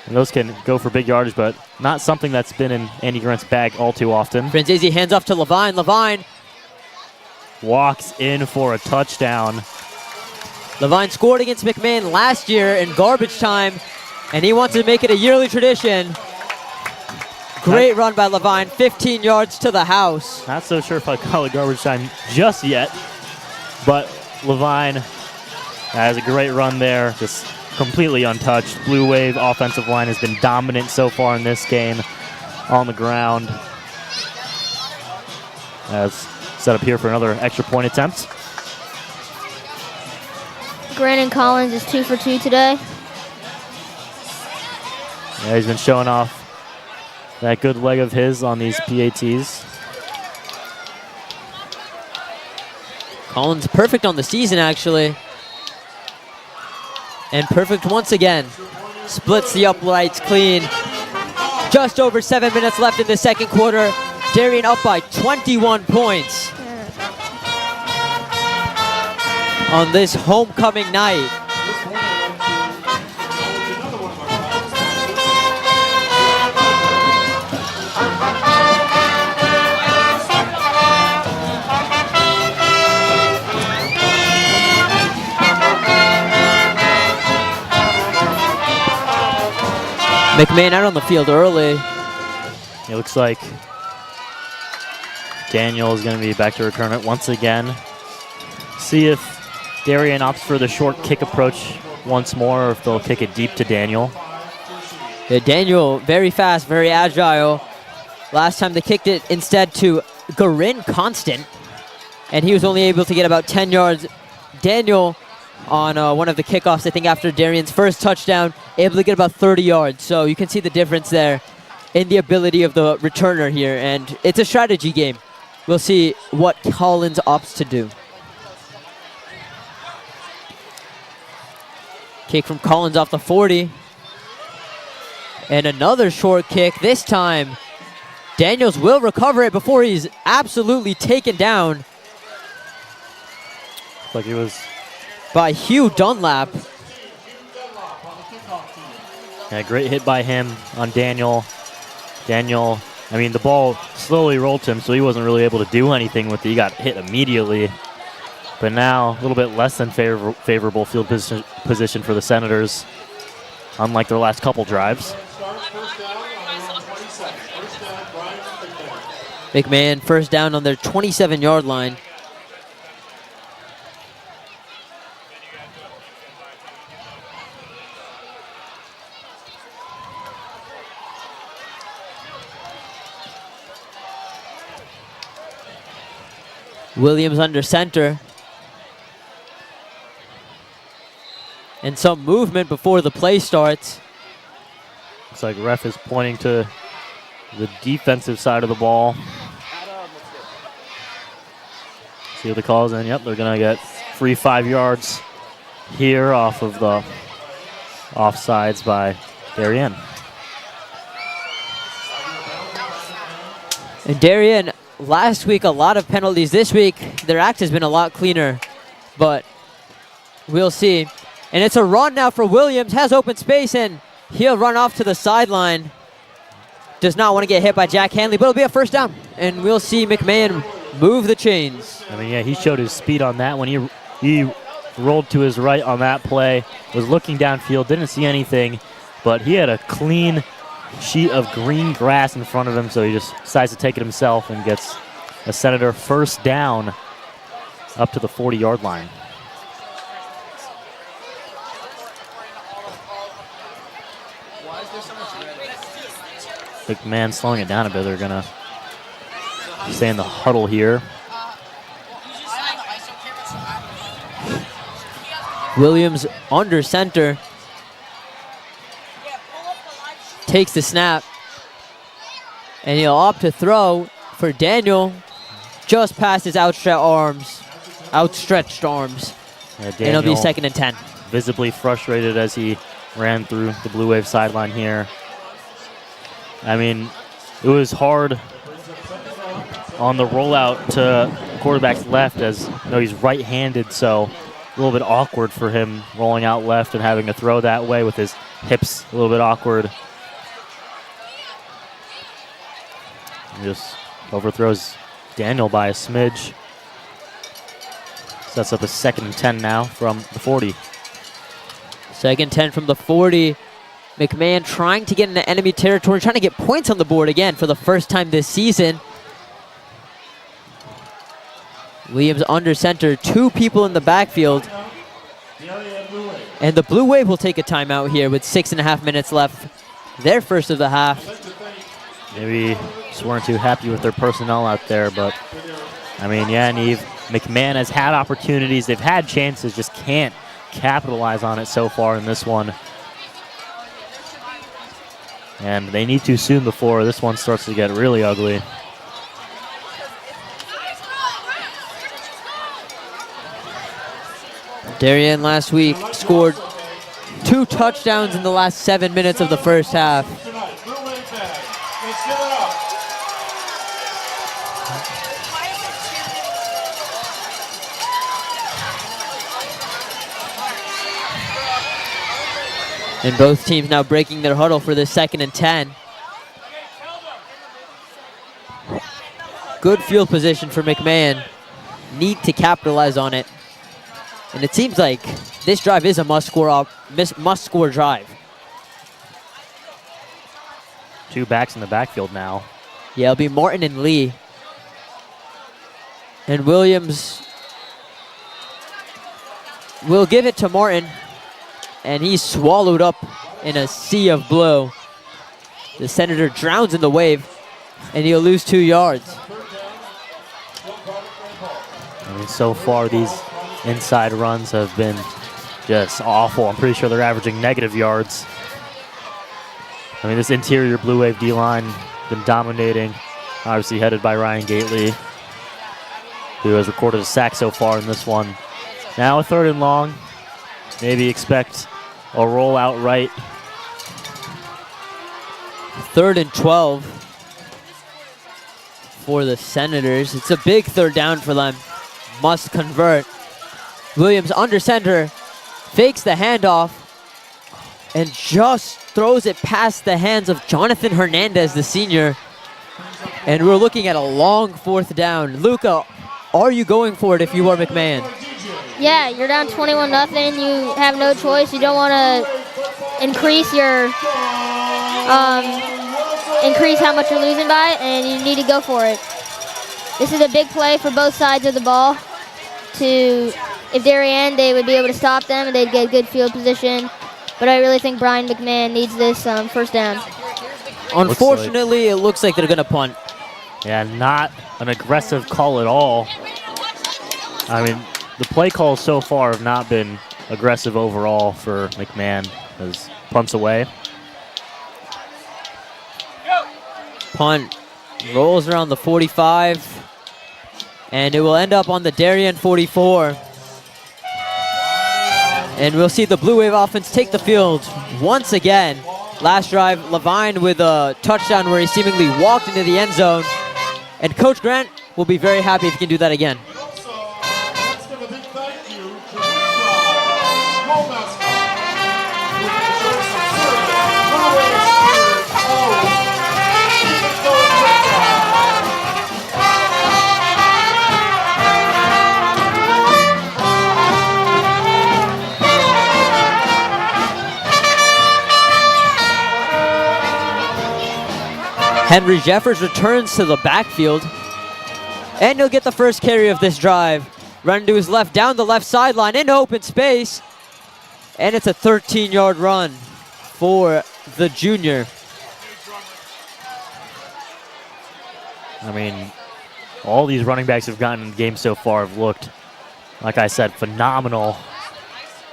And those can go for big yardage, but not something that's been in Andy Grant's bag all too often. Franzese hands off to Levine. Levine walks in for a touchdown. Levine scored against McMahon last year in garbage time, and he wants to make it a yearly tradition. Great run by Levine, 15 yards to the house. Not so sure if I call it garbage time just yet, but Levine has a great run there, just completely untouched. Blue Wave offensive line has been dominant so far in this game on the ground. As set up here for another extra point attempt. Brandon Collins is 2 for 2 today. Yeah, he's been showing off that good leg of his on these PATs. Collins perfect on the season, actually. And perfect once again. Splits the uprights clean. Just over 7 minutes left in the second quarter. Darien up by 21 points on this homecoming night. McMahon out on the field early. It looks like Daniel is going to be back to return it once again. See if Darien opts for the short kick approach once more, or if they'll kick it deep to Daniel. Yeah, Daniel, very fast, very agile. Last time they kicked it instead to Garin Constant, and he was only able to get about 10 yards. Daniel, on one of the kickoffs, I think after Darien's first touchdown, able to get about 30 yards. So you can see the difference there in the ability of the returner here, and it's a strategy game. We'll see what Collins opts to do. Kick from Collins off the 40. And another short kick. This time, Daniels will recover it before he's absolutely taken down. Like it was by Hugh Dunlap. Yeah, great hit by him on Daniel. Daniel, I mean, the ball slowly rolled to him, so he wasn't really able to do anything with it. He got hit immediately. But now, a little bit less than favorable field position for the Senators, unlike their last couple drives. McMahon first down on their 27-yard line. Williams under center. And some movement before the play starts. Looks like ref is pointing to the defensive side of the ball. See what the call is, and yep, they're gonna get free 5 yards here off of the offsides by Darien. And Darien last week a lot of penalties. This week their act has been a lot cleaner, but we'll see. And it's a run now for Williams, has open space, and he'll run off to the sideline. Does not want to get hit by Jack Hanley, but it'll be a first down. And we'll see McMahon move the chains. I mean, yeah, he showed his speed on that one. He rolled to his right on that play, was looking downfield, didn't see anything, but he had a clean sheet of green grass in front of him, so he just decides to take it himself and gets a Senator first down up to the 40-yard line. McMahon slowing it down a bit. They're going to stay in the huddle here. Williams under center. Takes the snap. And he'll opt to throw for Daniel just past his outstretched arms. Yeah, and it'll be 2nd and 10. Visibly frustrated as he ran through the Blue Wave sideline here. I mean, it was hard on the rollout to quarterback's left, as you know, he's right-handed, so a little bit awkward for him rolling out left and having to throw that way with his hips a little bit awkward. He just overthrows Daniel by a smidge. Sets up a 2nd and 10 now from the 40. 2nd 10 from the 40. McMahon trying to get into enemy territory, trying to get points on the board again for the first time this season. Williams under center, 2 people in the backfield. And the Blue Wave will take a timeout here with 6.5 minutes left. Their first of the half. Maybe just weren't too happy with their personnel out there, but I mean, yeah, Neve, McMahon has had opportunities. They've had chances, just can't capitalize on it so far in this one. And they need to soon before this one starts to get really ugly. Darien last week scored 2 touchdowns in the last 7 minutes of the first half. And both teams now breaking their huddle for the 2nd and 10. Good field position for McMahon. Need to capitalize on it. And it seems like this drive is a must-score drive. 2 backs in the backfield now. Yeah, it'll be Martin and Lee. And Williams will give it to Martin. And he's swallowed up in a sea of blue. The Senator drowns in the wave, and he'll lose 2 yards. I mean, so far these inside runs have been just awful. I'm pretty sure they're averaging negative yards. I mean, this interior Blue Wave D-line been dominating, obviously headed by Ryan Gately, who has recorded a sack so far in this one. Now a 3rd and long. Maybe expect a roll out right. 3rd and 12 for the Senators. It's a big 3rd down for them. Must convert. Williams under center, fakes the handoff, and just throws it past the hands of Jonathan Hernandez, the senior. And we're looking at a long 4th down. Luca, are you going for it if you are McMahon? Yeah, you're down 21-0. You have no choice. You don't want to increase your increase how much you're losing by, and you need to go for it. This is a big play for both sides of the ball. If Darien, they would be able to stop them, and they'd get good field position. But I really think Brien McMahon needs this first down. Unfortunately, it looks like they're going to punt. Yeah, not an aggressive call at all. I mean, the play calls so far have not been aggressive overall for McMahon, as punts away. Punt rolls around the 45, and it will end up on the Darien 44. And we'll see the Blue Wave offense take the field once again. Last drive, Levine with a touchdown where he seemingly walked into the end zone. And Coach Grant will be very happy if he can do that again. Also, let's give a big thank you to school mascot, who enjoys some serious runaway experience always. Keep it going, Henry Jeffers returns to the backfield, and he'll get the first carry of this drive. Run to his left, down the left sideline, into open space, and it's a 13-yard run for the junior. I mean, all these running backs who've gotten in the game so far have looked, like I said, phenomenal.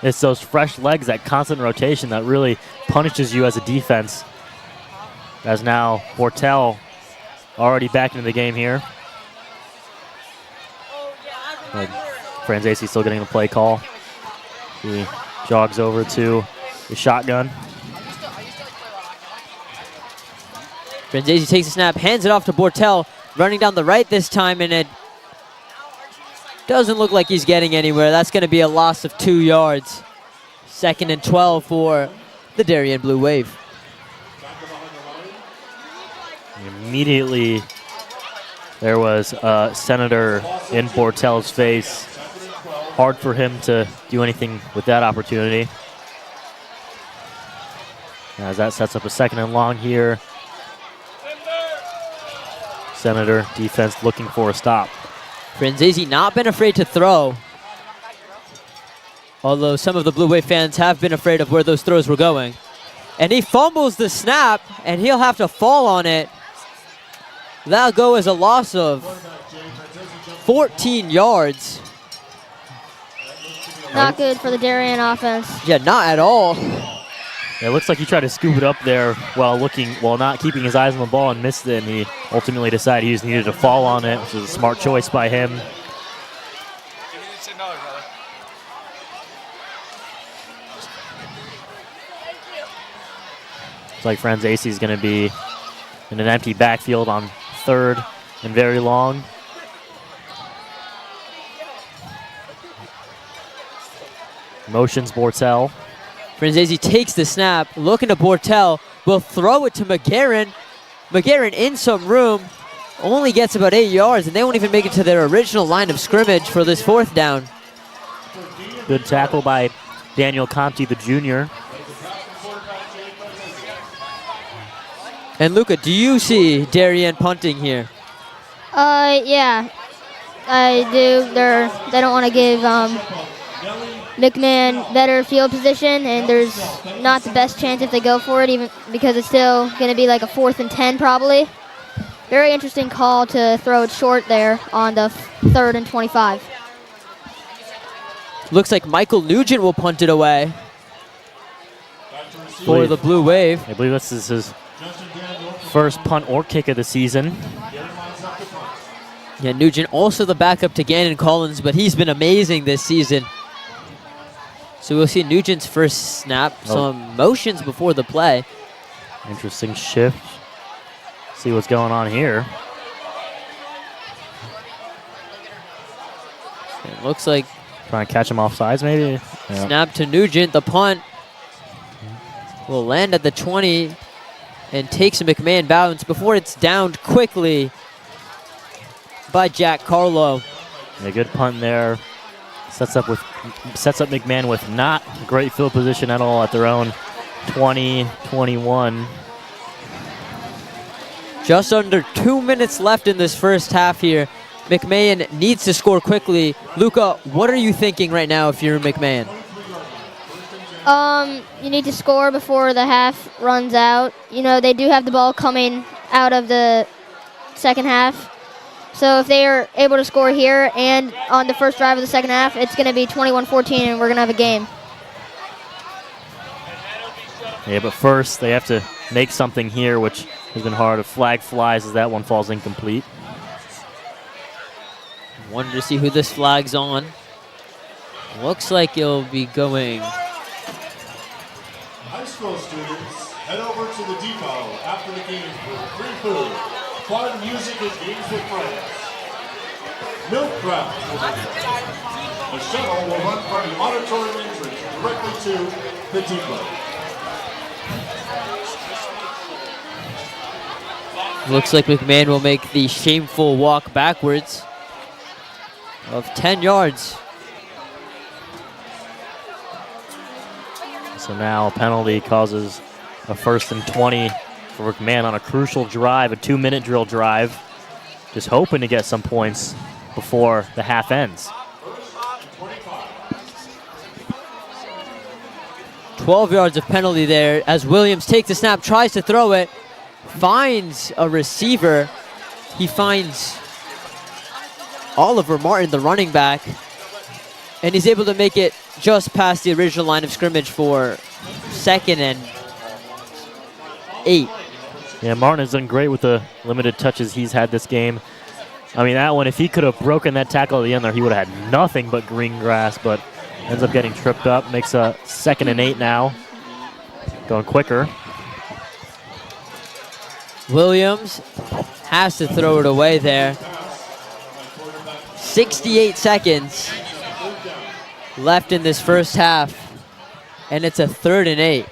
It's those fresh legs, that constant rotation that really punishes you as a defense. As now Bortel already back into the game here. But Franzese still getting the play call. He jogs over to the shotgun. Franzese takes the snap, hands it off to Bortel, running down the right this time, and it doesn't look like he's getting anywhere. That's going to be a loss of 2 yards. 2nd and 12 for the Darien Blue Wave. Immediately, there was a Senator in Bortel's face. Hard for him to do anything with that opportunity. As that sets up a 2nd and long here. Senator defense looking for a stop. Franzese not been afraid to throw, although some of the Blue Wave fans have been afraid of where those throws were going. And he fumbles the snap, and he'll have to fall on it. That'll go as a loss of 14 yards. Not good for the Darien offense. Yeah, not at all. It looks like he tried to scoop it up there while not keeping his eyes on the ball and missed it, and he ultimately decided he just needed to fall on it, which was a smart choice by him. Looks like Franzese is going to be in an empty backfield on 3rd and very long. Motions Bortel. Franzese takes the snap, looking to Bortel, will throw it to McGarren. McGarren in some room, only gets about 8 yards, and they won't even make it to their original line of scrimmage for this 4th down. Good tackle by Daniel Conti, the junior. And Luca, do you see Darien punting here? Yeah, I do. They don't want to give McMahon better field position, and there's not the best chance if they go for it, even because it's still going to be like a 4th and 10 probably. Very interesting call to throw it short there on the 3rd and 25. Looks like Michael Nugent will punt it away for the Blue Wave. I believe this is his first punt or kick of the season. Yeah, Nugent also the backup to Gannon Collins, but he's been amazing this season. So we'll see Nugent's first snap, some motions before the play. Interesting shift. See what's going on here. It looks like trying to catch him off sides maybe. Yeah. Snap to Nugent. The punt will land at the 20 and takes a McMahon bounce before it's downed quickly by Jack Carlo. A good punt there. Sets up McMahon with not great field position at all at their own 20, 21. Just under 2 minutes left in this first half here. McMahon needs to score quickly. Luca, what are you thinking right now if you're McMahon? You need to score before the half runs out. You know, they do have the ball coming out of the 2nd half. So if they are able to score here and on the first drive of the 2nd half, it's going to be 21-14 and we're going to have a game. Yeah, but first they have to make something here, which has been hard. A flag flies as that one falls incomplete. Wanted to see who this flag's on. Looks like it'll be going. High school students, head over to the depot after the game for free food. Fun, music, and games with friends. Milk craft will be there. The shuttle will run from the auditorium entrance directly to the depot. Looks like McMahon will make the shameful walk backwards of 10 yards. So now a penalty causes a 1st and 20 for McMahon on a crucial drive, a 2-minute drill drive. Just hoping to get some points before the half ends. 12 yards of penalty there as Williams takes the snap, tries to throw it, finds a receiver. He finds Oliver Martin, the running back, and he's able to make it just past the original line of scrimmage for 2nd and 8. Yeah, Martin has done great with the limited touches he's had this game. I mean, that one, if he could have broken that tackle at the end there, he would have had nothing but green grass, but ends up getting tripped up. Makes a 2nd and 8 now. Going quicker. Williams has to throw it away there. 68 seconds left in this first half, and it's a 3rd and 8.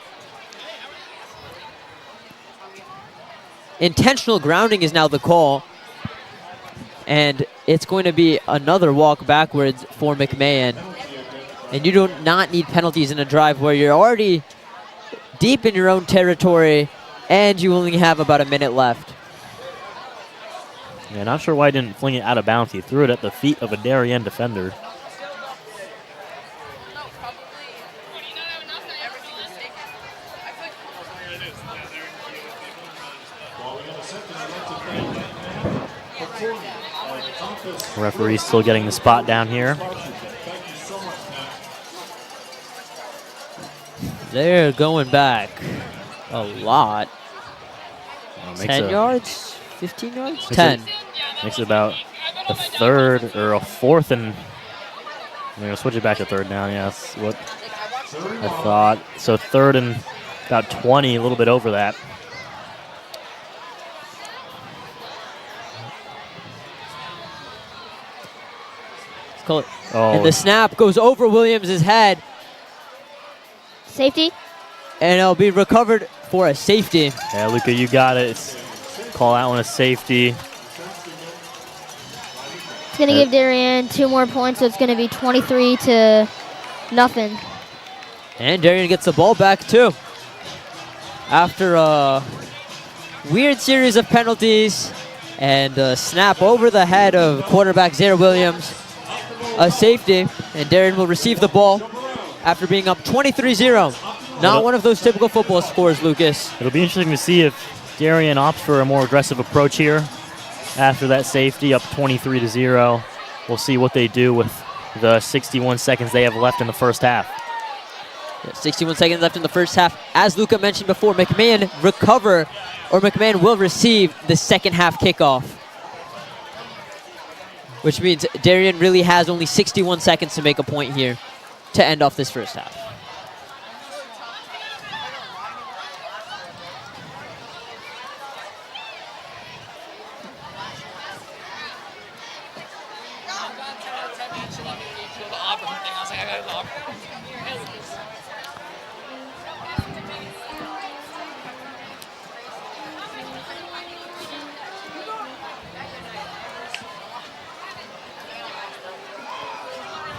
Intentional grounding is now the call, and it's going to be another walk backwards for McMahon. And you do not need penalties in a drive where you're already deep in your own territory and you only have about a minute left. Yeah, not sure why he didn't fling it out of bounds. He threw it at the feet of a Darien defender. Referee still getting the spot down here. They're going back a lot. 10 yards? 15 yards? 10. Makes it about a 3rd or a 4th and... I'm going to switch it back to 3rd now. Yeah, that's what I thought. So 3rd and about 20, a little bit over that. Oh. And the snap goes over Williams' head. Safety. And it'll be recovered for a safety. Yeah, Luca, you got it. Call that one a safety. It's going to give Darien 2 more points, so it's going to be 23-0. And Darien gets the ball back too. After a weird series of penalties and a snap over the head of quarterback Zaire Williams, a safety, and Darien will receive the ball after being up 23-0. Not one of those typical football scores, Lucas. It'll be interesting to see if Darien opts for a more aggressive approach here after that safety, up 23-0. We'll see what they do with the 61 seconds they have left in the first half. 61 seconds left in the first half. As Luca mentioned before, McMahon will receive the second half kickoff, which means Darien really has only 61 seconds to make a point here to end off this first half.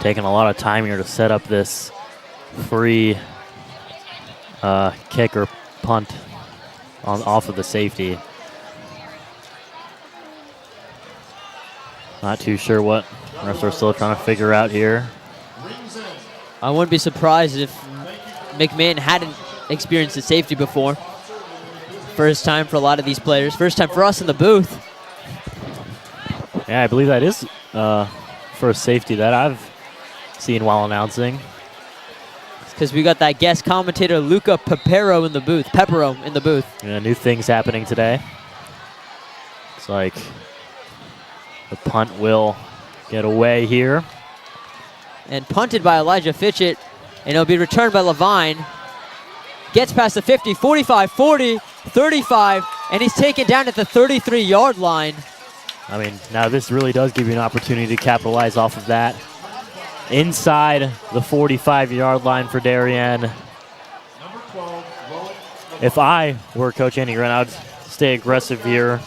Taking a lot of time here to set up this free kick or punt off of the safety. Not too sure what refs are still trying to figure out here. I wouldn't be surprised if McMahon hadn't experienced a safety before. First time for a lot of these players. First time for us in the booth. Yeah, I believe that is first safety that I've seen while announcing. It's because we got that guest commentator Luca Pepero in the booth. Yeah, new things happening today. Looks like the punt will get away here. And punted by Elijah Fitchett, and it'll be returned by Levine. Gets past the 50, 45, 40, 35, and he's taken down at the 33-yard line. I mean, now this really does give you an opportunity to capitalize off of that. Inside the 45-yard line for Darien. If I were Coach Andy Grant, I'd stay aggressive here.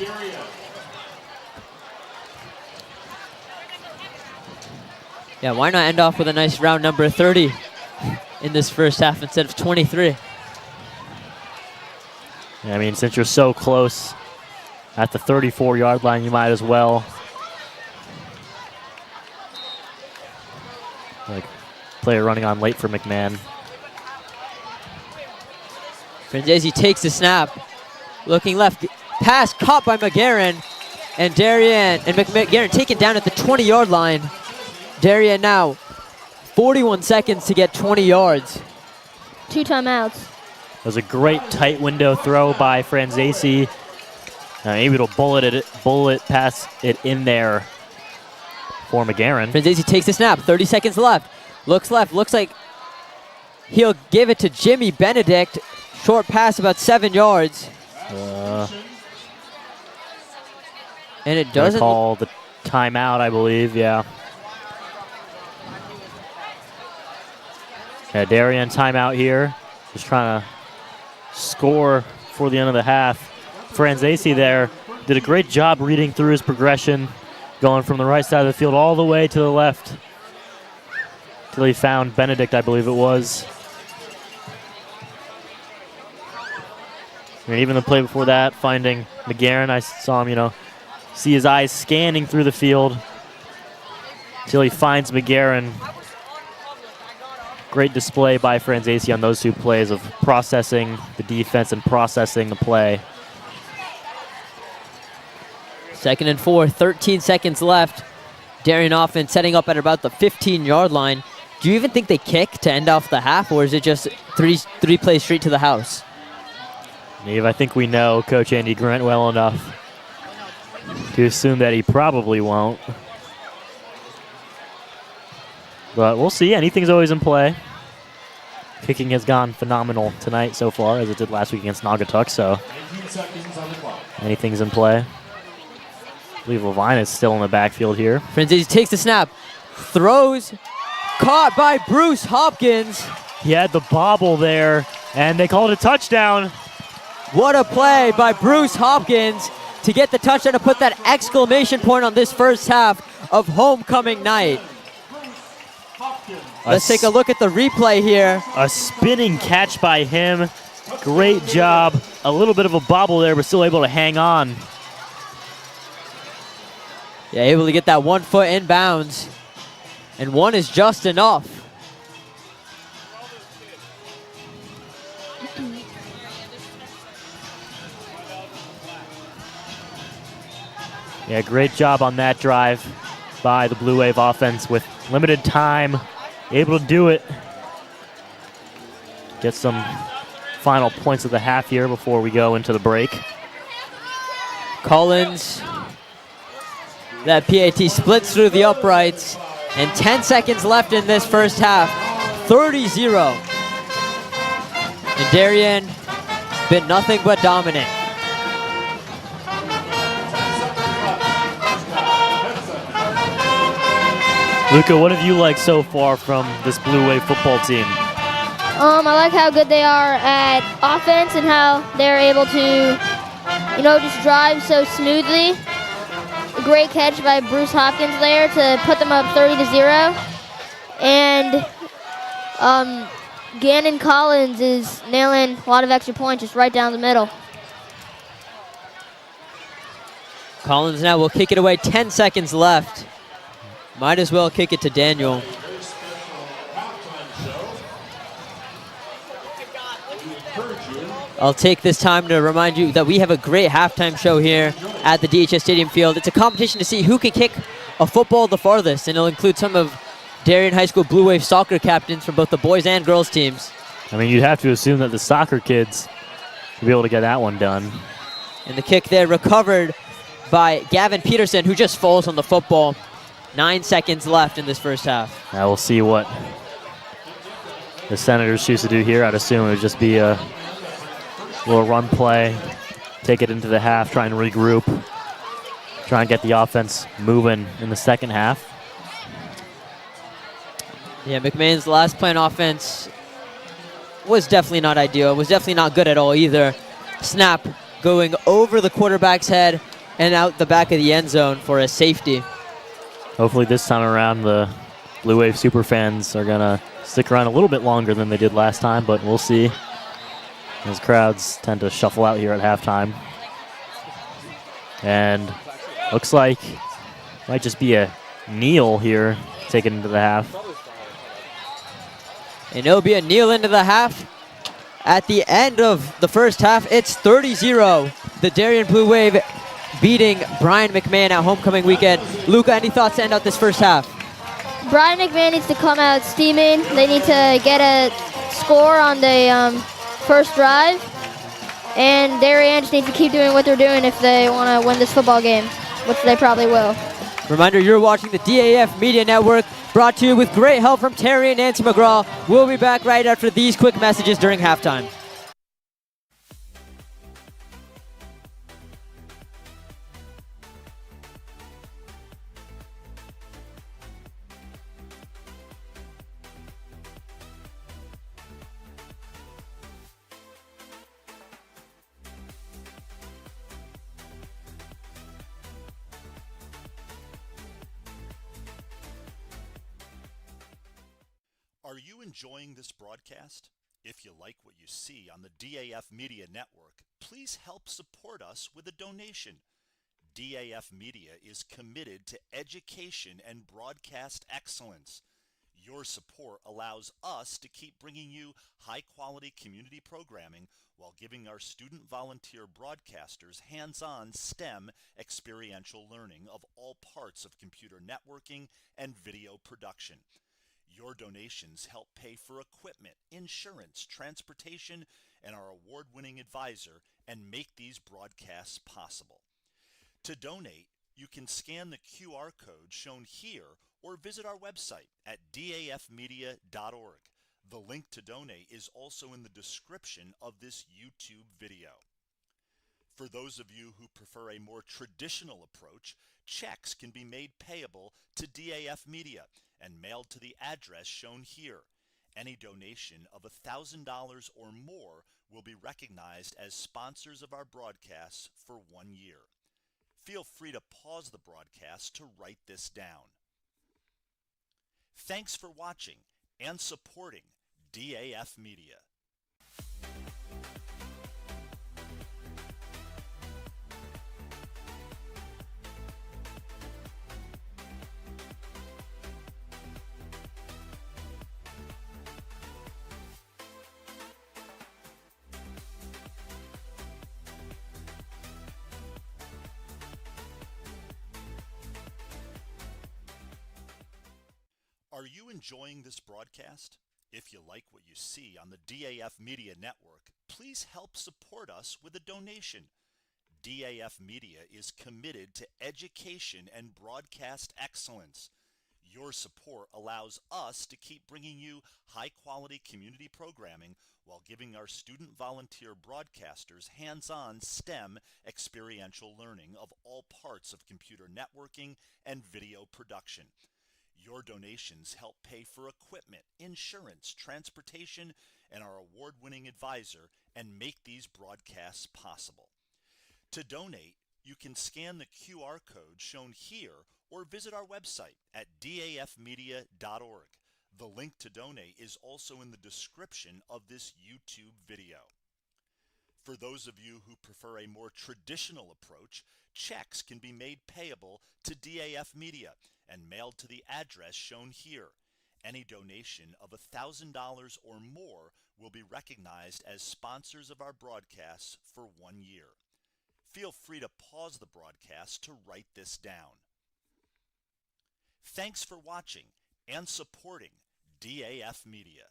Yeah, why not end off with a nice round number 30 in this first half instead of 23? I mean, since you're so close at the 34-yard line, you might as well. Like, player running on late for McMahon. Franzese takes the snap. Looking left. Pass caught by McGarren. And Darien and McGarren taken down at the 20-yard line. Darien now 41 seconds to get 20 yards. 2 timeouts. That was a great tight window throw by Franzese. Able to bullet pass it in there for McGarren. Franzese takes the snap. 30 seconds left. Looks left. Looks like he'll give it to Jimmy Benedict. Short pass about 7 yards. And it doesn't call the timeout, I believe. Yeah, Darien timeout here. Just trying to score for the end of the half. Franzese there did a great job reading through his progression, going from the right side of the field all the way to the left till he found Benedict, I believe it was. And even the play before that, finding McGarren, I saw him, see his eyes scanning through the field till he finds McGarren. Great display by Franzese on those 2 plays of processing the defense and processing the play. 2nd and 4, 13 seconds left. Darien offense setting up at about the 15-yard line. Do you even think they kick to end off the half, or is it just three plays straight to the house? Neve, I think we know Coach Andy Grant well enough to assume that he probably won't. But we'll see. Anything's always in play. Kicking has gone phenomenal tonight so far, as it did last week against Naugatuck, so anything's in play. I believe Levine is still in the backfield here. Franzese takes the snap, throws, caught by Bruce Hopkins. He had the bobble there, and they called it a touchdown. What a play by Bruce Hopkins to get the touchdown, to put that exclamation point on this first half of homecoming night. Let's take a look at the replay here. A spinning catch by him. Great job. A little bit of a bobble there, but still able to hang on. Yeah, able to get that 1 foot in bounds. And 1 is just enough. Yeah, great job on that drive by the Blue Wave offense with limited time. Able to do it. Get some final points of the half here before we go into the break. Collins, that PAT splits through the uprights, and 10 seconds left in this first half, 30-0. And Darien been nothing but dominant. Luca, what have you liked so far from this Blue Wave football team? I like how good they are at offense and how they're able to, just drive so smoothly. A great catch by Bruce Hopkins there to put them up 30-0. And Gannon Collins is nailing a lot of extra points just right down the middle. Collins now will kick it away, 10 seconds left. Might as well kick it to Daniel. I'll take this time to remind you that we have a great halftime show here at the DHS Stadium Field. It's a competition to see who can kick a football the farthest, and it'll include some of Darien High School Blue Wave soccer captains from both the boys and girls teams. I mean, you'd have to assume that the soccer kids will be able to get that one done. And the kick there recovered by Gavin Peterson, who just falls on the football. 9 seconds left in this first half. Now we'll see what the Senators choose to do here. I'd assume it would just be a little run play take it into the half, try and regroup, try and get the offense moving in the second half. Yeah, McMahon's last play on offense was definitely not ideal. It was definitely not good at all either. Snap going over the quarterback's head and out the back of the end zone for a safety. Hopefully this time around the Blue Wave super fans are going to stick around a little bit longer than they did last time, but we'll see. Those crowds tend to shuffle out here at halftime. And looks like it might just be a kneel here, taken into the half. And it'll be a kneel into the half. At the end of the first half, it's 30-0. The Darien Blue Wave beating Brien McMahon at homecoming weekend. Luca, any thoughts to end out this first half? Brien McMahon needs to come out steaming. They need to get a score on the first drive. And Darien just needs to keep doing what they're doing if they want to win this football game, which they probably will. Reminder, you're watching the DAF Media Network, brought to you with great help from Terry and Nancy McGraw. We'll be back right after these quick messages during halftime. Are you enjoying this broadcast? If you like what you see on the DAF Media Network, please help support us with a donation. DAF Media is committed to education and broadcast excellence. Your support allows us to keep bringing you high-quality community programming while giving our student volunteer broadcasters hands-on STEM experiential learning of all parts of computer networking and video production. Your donations help pay for equipment, insurance, transportation, and our award-winning advisor, and make these broadcasts possible. To donate, you can scan the QR code shown here or visit our website at dafmedia.org. The link to donate is also in the description of this YouTube video. For those of you who prefer a more traditional approach, checks can be made payable to DAF Media and mailed to the address shown here. Any donation of $1,000 or more will be recognized as sponsors of our broadcasts for 1 year. Feel free to pause the broadcast to write this down. Thanks for watching and supporting DAF Media. Are you enjoying this broadcast? If you like what you see on the DAF Media Network, please help support us with a donation. DAF Media is committed to education and broadcast excellence. Your support allows us to keep bringing you high-quality community programming while giving our student volunteer broadcasters hands-on STEM experiential learning of all parts of computer networking and video production. Your donations help pay for equipment, insurance, transportation, and our award-winning advisor, and make these broadcasts possible. To donate, you can scan the QR code shown here or visit our website at dafmedia.org. The link to donate is also in the description of this YouTube video. For those of you who prefer a more traditional approach, checks can be made payable to DAF Media and mailed to the address shown here. Any donation of $1,000 or more will be recognized as sponsors of our broadcasts for 1 year. Feel free to pause the broadcast to write this down. Thanks for watching and supporting DAF Media.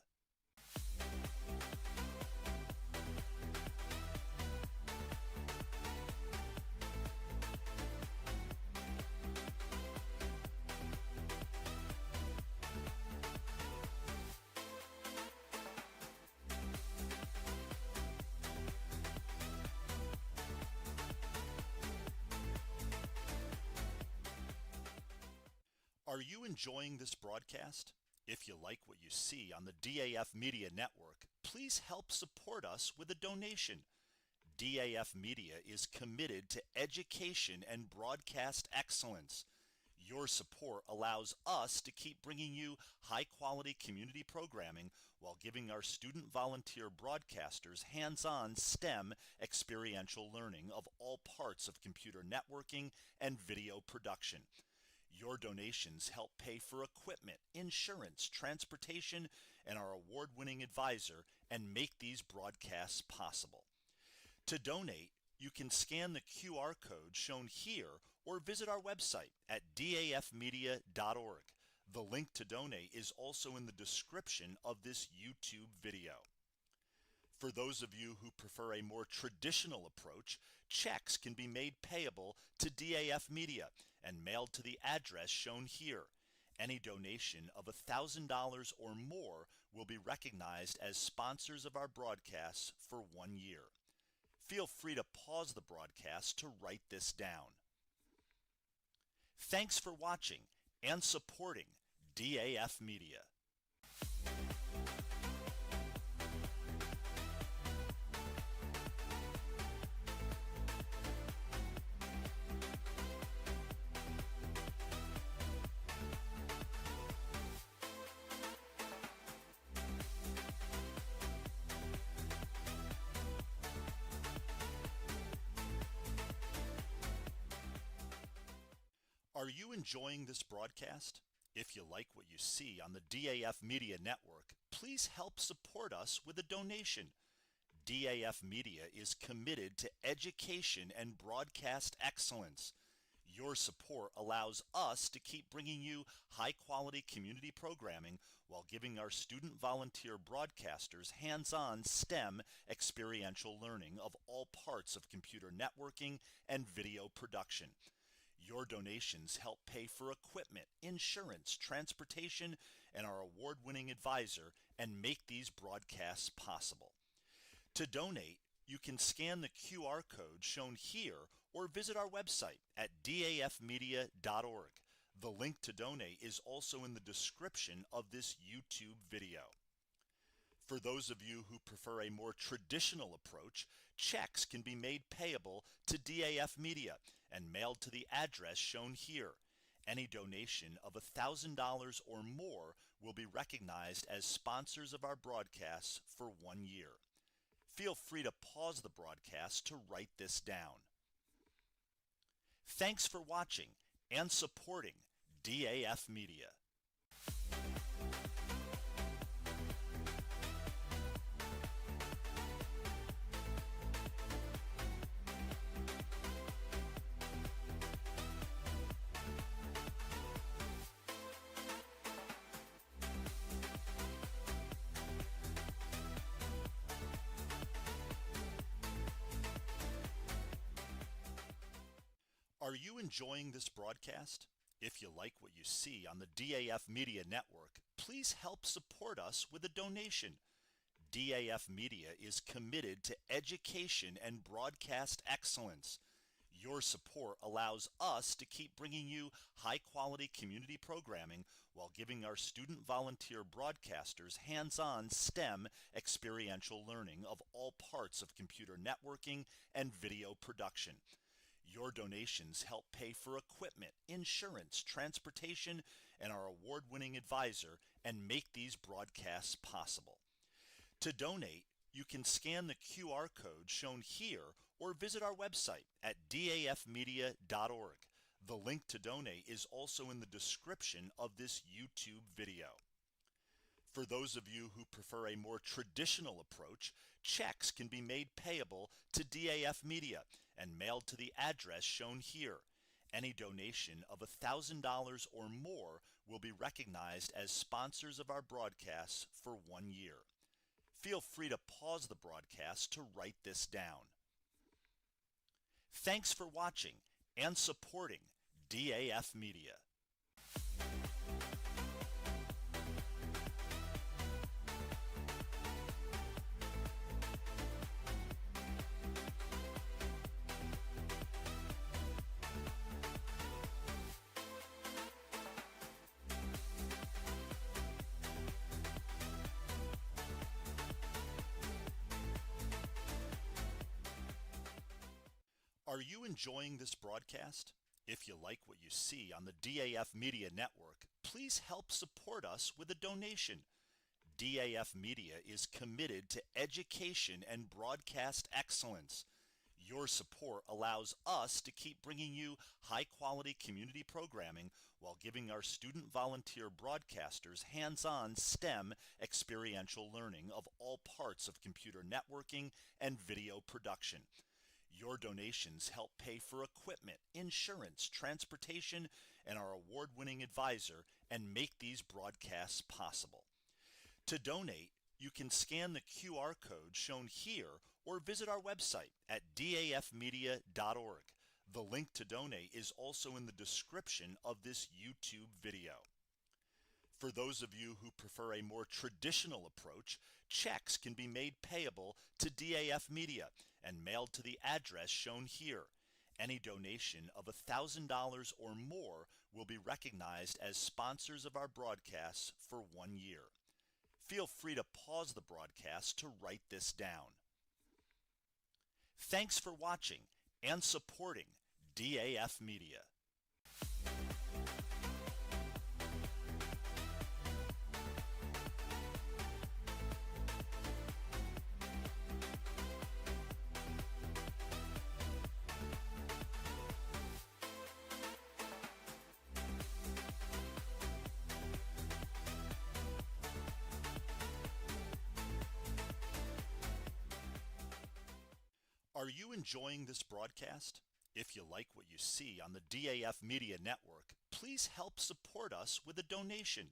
Are you enjoying this broadcast? If you like what you see on the DAF Media Network, please help support us with a donation. DAF Media is committed to education and broadcast excellence. Your support allows us to keep bringing you high-quality community programming while giving our student volunteer broadcasters hands-on STEM experiential learning of all parts of computer networking and video production. Your donations help pay for equipment, insurance, transportation, and our award-winning advisor and make these broadcasts possible. To donate, you can scan the QR code shown here or visit our website at dafmedia.org. The link to donate is also in the description of this YouTube video. For those of you who prefer a more traditional approach, checks can be made payable to DAF Media and mailed to the address shown here. Any donation of $1,000 or more will be recognized as sponsors of our broadcasts for 1 year. Feel free to pause the broadcast to write this down. Thanks for watching and supporting DAF Media. Are you enjoying this broadcast? If you like what you see on the DAF Media Network, please help support us with a donation. DAF Media is committed to education and broadcast excellence. Your support allows us to keep bringing you high-quality community programming while giving our student volunteer broadcasters hands-on STEM experiential learning of all parts of computer networking and video production. Your donations help pay for equipment, insurance, transportation, and our award-winning advisor and make these broadcasts possible. To donate, you can scan the QR code shown here or visit our website at dafmedia.org. The link to donate is also in the description of this YouTube video. For those of you who prefer a more traditional approach, checks can be made payable to DAF Media and mailed to the address shown here. Any donation of $1,000 or more will be recognized as sponsors of our broadcasts for 1 year. Feel free to pause the broadcast to write this down. Thanks for watching and supporting DAF Media. Are you enjoying this broadcast? If you like what you see on the DAF Media Network, please help support us with a donation. DAF Media is committed to education and broadcast excellence. Your support allows us to keep bringing you high-quality community programming while giving our student volunteer broadcasters hands-on STEM experiential learning of all parts of computer networking and video production. Your donations help pay for equipment, insurance, transportation, and our award-winning advisor and make these broadcasts possible. To donate, you can scan the QR code shown here or visit our website at dafmedia.org. The link to donate is also in the description of this YouTube video. For those of you who prefer a more traditional approach, checks can be made payable to DAF Media and mailed to the address shown here. Any donation of $1,000 or more will be recognized as sponsors of our broadcasts for 1 year. Feel free to pause the broadcast to write this down. Thanks for watching and supporting DAF Media. Are you enjoying this broadcast? If you like what you see on the DAF Media Network, please help support us with a donation. DAF Media is committed to education and broadcast excellence. Your support allows us to keep bringing you high-quality community programming while giving our student volunteer broadcasters hands-on STEM experiential learning of all parts of computer networking and video production. Your donations help pay for equipment, insurance, transportation, and our award-winning advisor and make these broadcasts possible. To donate, you can scan the QR code shown here or visit our website at dafmedia.org. The link to donate is also in the description of this YouTube video. For those of you who prefer a more traditional approach, checks can be made payable to DAF Media and mailed to the address shown here. Any donation of $1,000 or more will be recognized as sponsors of our broadcasts for 1 year. Feel free to pause the broadcast to write this down. Thanks for watching and supporting DAF Media. Are you enjoying this broadcast? If you like what you see on the DAF Media Network, please help support us with a donation.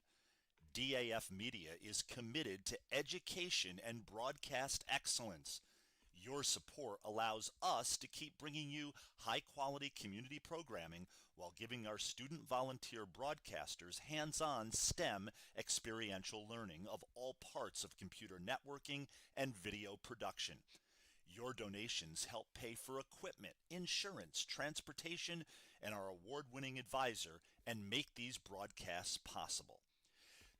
DAF Media is committed to education and broadcast excellence. Your support allows us to keep bringing you high-quality community programming while giving our student volunteer broadcasters hands-on STEM experiential learning of all parts of computer networking and video production. Your donations help pay for equipment, insurance, transportation, and our award-winning advisor and make these broadcasts possible.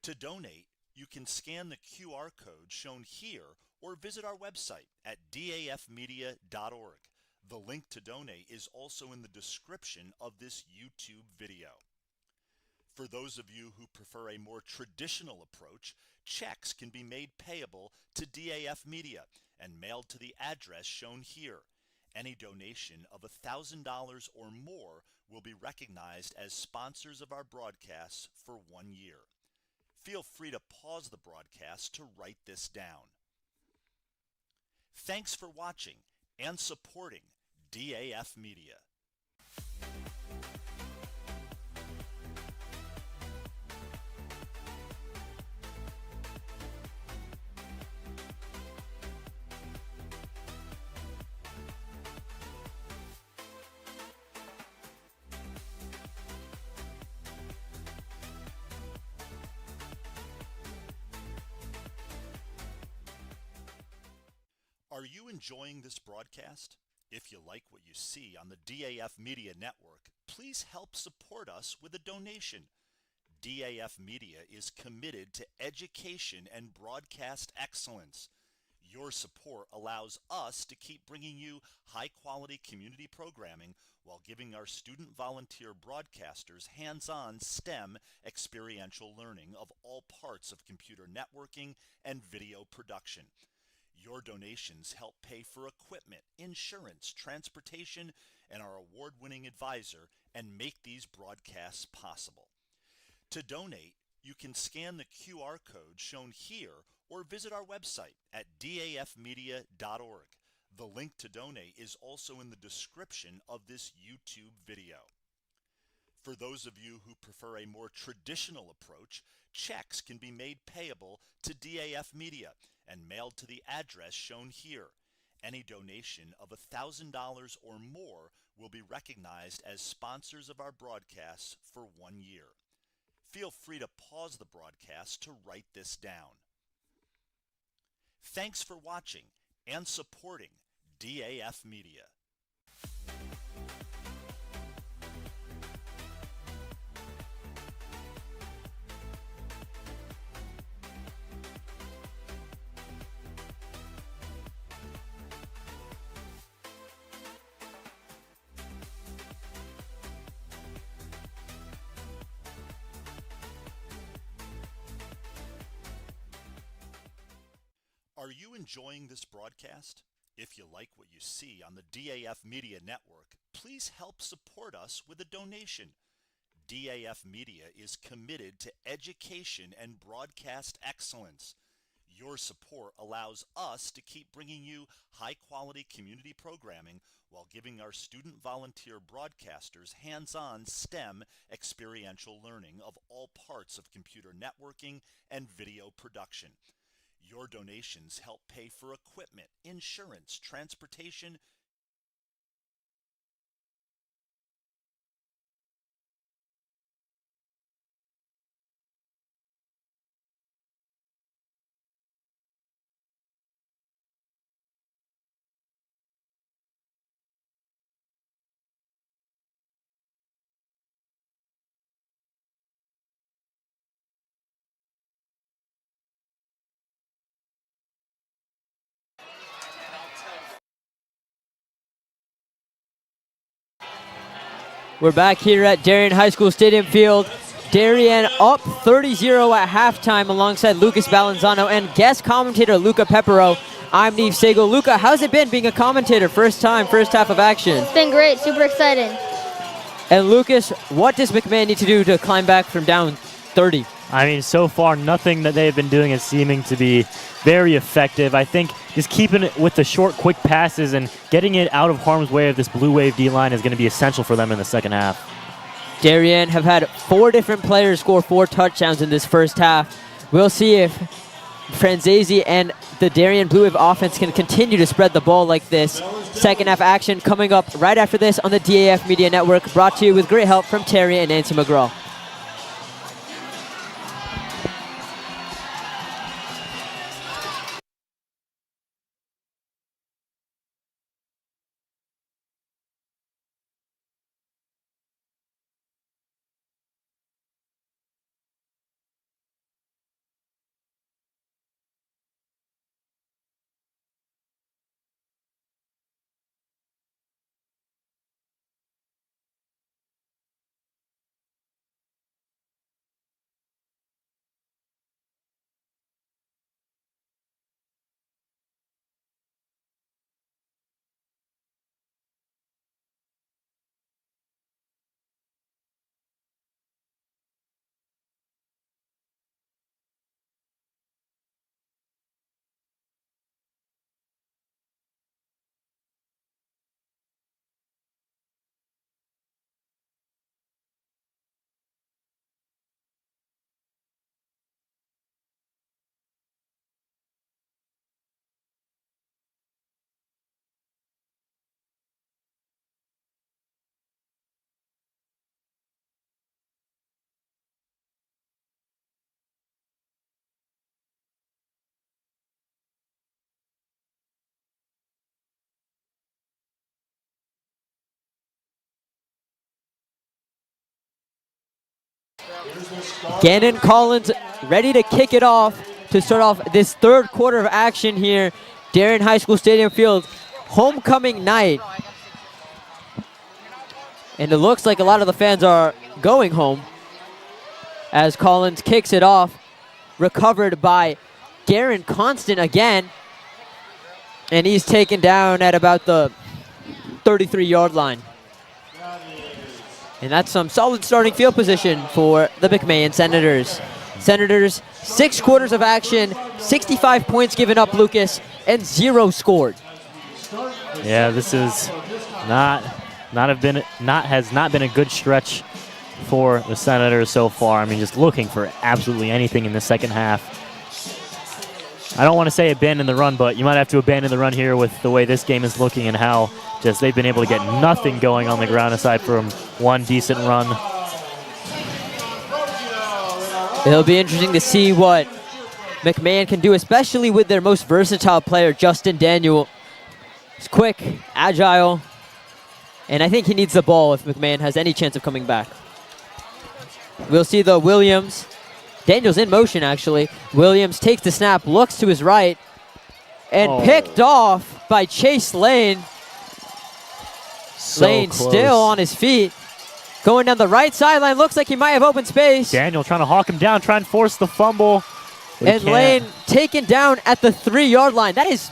To donate, you can scan the QR code shown here or visit our website at dafmedia.org. The link to donate is also in the description of this YouTube video. For those of you who prefer a more traditional approach, checks can be made payable to DAF Media and mailed to the address shown here. Any donation of $1,000 or more will be recognized as sponsors of our broadcasts for 1 year. Feel free to pause the broadcast to write this down. Thanks for watching and supporting DAF Media. Are you enjoying this broadcast? If you like what you see on the DAF Media Network, please help support us with a donation. DAF Media is committed to education and broadcast excellence. Your support allows us to keep bringing you high-quality community programming while giving our student volunteer broadcasters hands-on STEM experiential learning of all parts of computer networking and video production. Your donations help pay for equipment, insurance, transportation, and our award-winning advisor and make these broadcasts possible. To donate, you can scan the QR code shown here or visit our website at dafmedia.org. The link to donate is also in the description of this YouTube video. For those of you who prefer a more traditional approach, checks can be made payable to DAF Media and mailed to the address shown here. Any donation of $1,000 or more will be recognized as sponsors of our broadcasts for 1 year. Feel free to pause the broadcast to write this down. Thanks for watching and supporting DAF Media. Are you enjoying this broadcast? If you like what you see on the DAF Media Network, please help support us with a donation. DAF Media is committed to education and broadcast excellence. Your support allows us to keep bringing you high-quality community programming while giving our student volunteer broadcasters hands-on STEM experiential learning of all parts of computer networking and video production. Your donations help pay for equipment, insurance, transportation, We're back here at Darien High School Stadium Field. Darien up 30-0 at halftime alongside Lucas Balanzano and guest commentator Luca Peppero. I'm Neve Sago. Luca, how's it been being a commentator? First time, first half of action. It's been great, super exciting. And Lucas, what does McMahon need to do to climb back from down 30? I mean, so far, nothing that they've been doing is seeming to be very effective. I think just keeping it with the short, quick passes and getting it out of harm's way of this Blue Wave D-line is going to be essential for them in the second half. Darien have had 4 different players score 4 touchdowns in this first half. We'll see if Franzese and the Darien Blue Wave offense can continue to spread the ball like this. Second half action coming up right after this on the DAF Media Network, brought to you with great help from Terry and Nancy McGraw. Gannon Collins ready to kick it off to start off this third quarter of action here. Darien High School Stadium Field, homecoming night. And it looks like a lot of the fans are going home as Collins kicks it off. Recovered by Garen Constant again. And he's taken down at about the 33-yard line. And that's some solid starting field position for the McMahon Senators. Senators, 6 quarters of action, 65 points given up, Lucas, and 0 scored. Yeah, this is has not been a good stretch for the Senators so far. I mean, just looking for absolutely anything in the second half. I don't want to say abandon the run, but you might have to abandon the run here with the way this game is looking and how just they've been able to get nothing going on the ground aside from one decent run. It'll be interesting to see what McMahon can do, especially with their most versatile player, Justin Daniel. He's quick, agile, and I think he needs the ball if McMahon has any chance of coming back. We'll see the Williams. Daniel's in motion, actually. Williams takes the snap, looks to his right, and picked off by Chase Lane. So Lane close. still on his feet. Going down the right sideline, looks like he might have open space. Daniel trying to hawk him down, trying to force the fumble. And Lane taken down at the 3-yard line. That is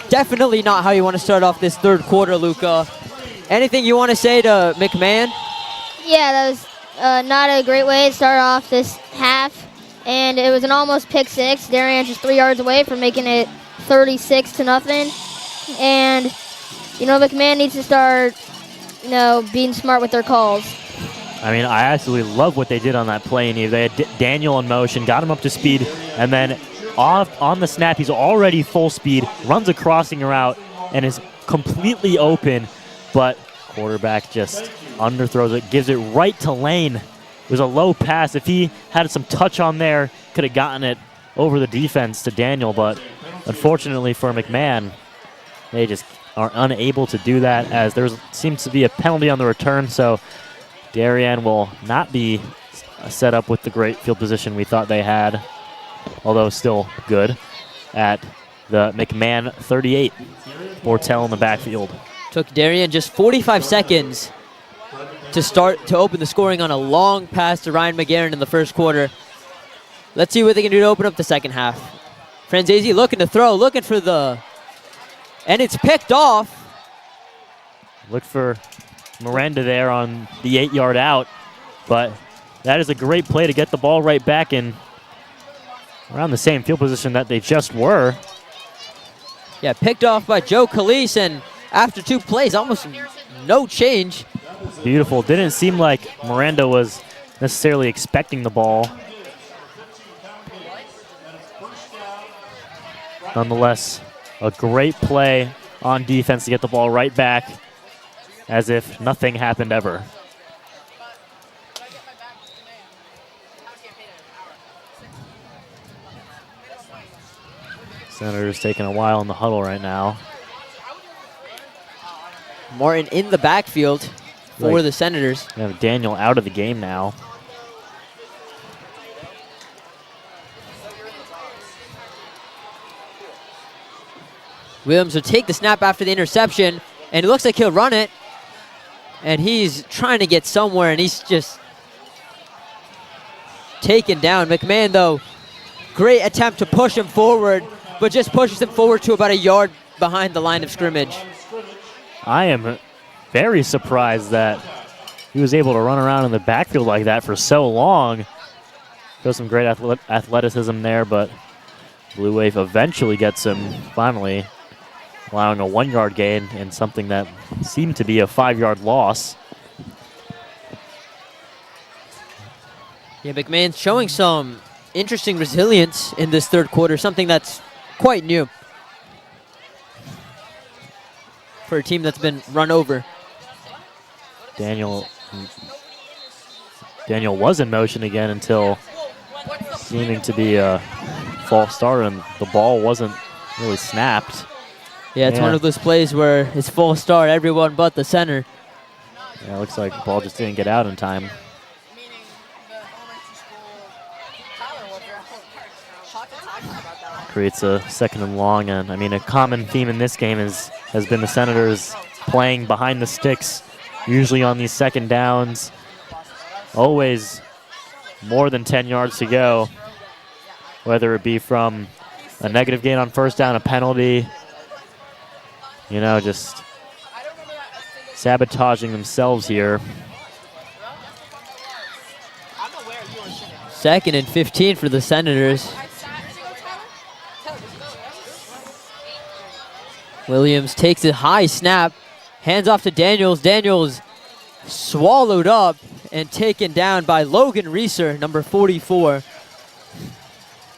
definitely not how you want to start off this third quarter, Luca. Anything you want to say to McMahon? Yeah, that was not a great way to start off this half. And it was an almost pick six. Darien just 3 yards away from making it 36-0. And, McMahon needs to start, being smart with their calls. I mean, I absolutely love what they did on that play, Neve. They had Daniel in motion, got him up to speed, and then on the snap, he's already full speed, runs a crossing route, and is completely open, but quarterback just underthrows it, gives it right to Lane. It was a low pass. If he had some touch on there, could have gotten it over the defense to Daniel, but unfortunately for McMahon, they just are unable to do that, as there seems to be a penalty on the return, so Darien will not be set up with the great field position we thought they had, although still good, at the McMahon 38. Bortel in the backfield. Took Darien just 45 seconds to open the scoring on a long pass to Ryan McGarren in the first quarter. Let's see what they can do to open up the second half. Franzese looking to throw, looking for and it's picked off. Look for Miranda there on the 8-yard out, but that is a great play to get the ball right back in around the same field position that they just were. Yeah, picked off by Joe Calise, and after 2 plays, almost no change. Beautiful. Didn't seem like Miranda was necessarily expecting the ball. Nonetheless, a great play on defense to get the ball right back as if nothing happened ever. Senators taking a while in the huddle right now. Martin in the backfield for the Senators. We have Daniel out of the game now. Williams will take the snap after the interception, and it looks like he'll run it. And he's trying to get somewhere, and he's just taken down. McMahon, though, great attempt to push him forward, but just pushes him forward to about a yard behind the line of scrimmage. I am very surprised that he was able to run around in the backfield like that for so long. Shows some great athleticism there, but Blue Wave eventually gets him, finally, allowing a 1-yard gain in something that seemed to be a 5-yard loss. Yeah, McMahon's showing some interesting resilience in this third quarter, something that's quite new for a team that's been run over. Daniel was in motion again until seeming to be a false start, and the ball wasn't really snapped. Yeah, it's one of those plays where it's full start, everyone but the center. Yeah, it looks like the ball just didn't get out in time. Creates a 2nd and long, and I mean, a common theme in this game has been the Senators playing behind the sticks, usually on these 2nd downs. Always more than 10 yards to go, whether it be from a negative gain on 1st down, a penalty, just sabotaging themselves here. 2nd and 15 for the Senators. Williams takes a high snap, hands off to Daniels. Daniels swallowed up and taken down by Logan Reeser, number 44.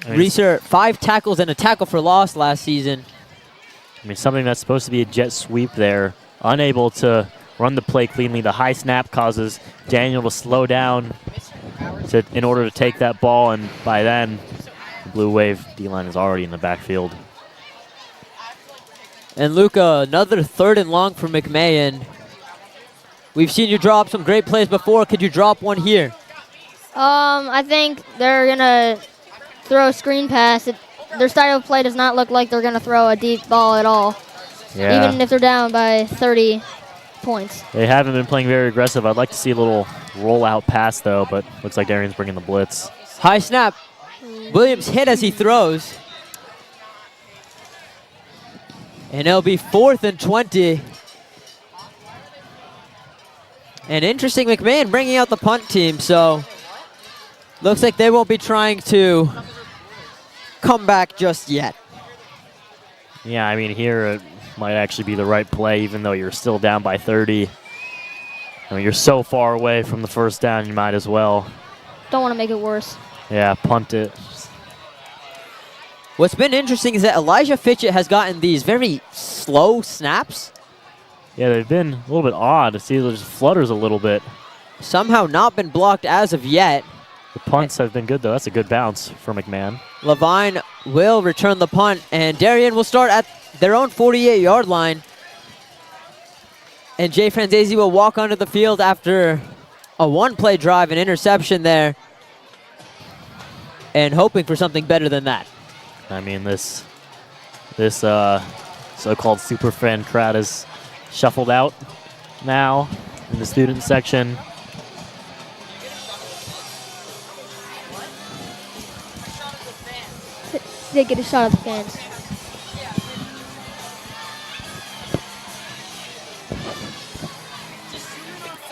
Reeser, 5 tackles and a tackle for loss last season. I mean, something that's supposed to be a jet sweep there, unable to run the play cleanly. The high snap causes Daniel to slow down in order to take that ball, and by then, the Blue Wave D-line is already in the backfield. And Luca, another 3rd and long for McMahon. We've seen you drop some great plays before. Could you drop one here? I think they're going to throw a screen pass. Their style of play does not look like they're going to throw a deep ball at all, even if they're down by 30 points. They haven't been playing very aggressive. I'd like to see a little rollout pass, though, but looks like Darien's bringing the blitz. High snap. Williams hit as he throws. And it'll be 4th and 20. And interesting, McMahon bringing out the punt team, so looks like they won't be trying to come back just yet. Yeah, I mean, here it might actually be the right play, even though you're still down by 30. I mean, you're so far away from the first down, you might as well. Don't want to make it worse. Yeah, punt it. What's been interesting is that Elijah Fitchett has gotten these very slow snaps. Yeah, they've been a little bit odd. See, it just flutters a little bit. Somehow not been blocked as of yet. The punts have been good, though. That's a good bounce for McMahon. Levine will return the punt, and Darien will start at their own 48-yard line. And Jay Franzese will walk onto the field after a one-play drive, an interception there, and hoping for something better than that. I mean, this so-called super fan crowd is shuffled out now in the student section. They get a shot at the fans.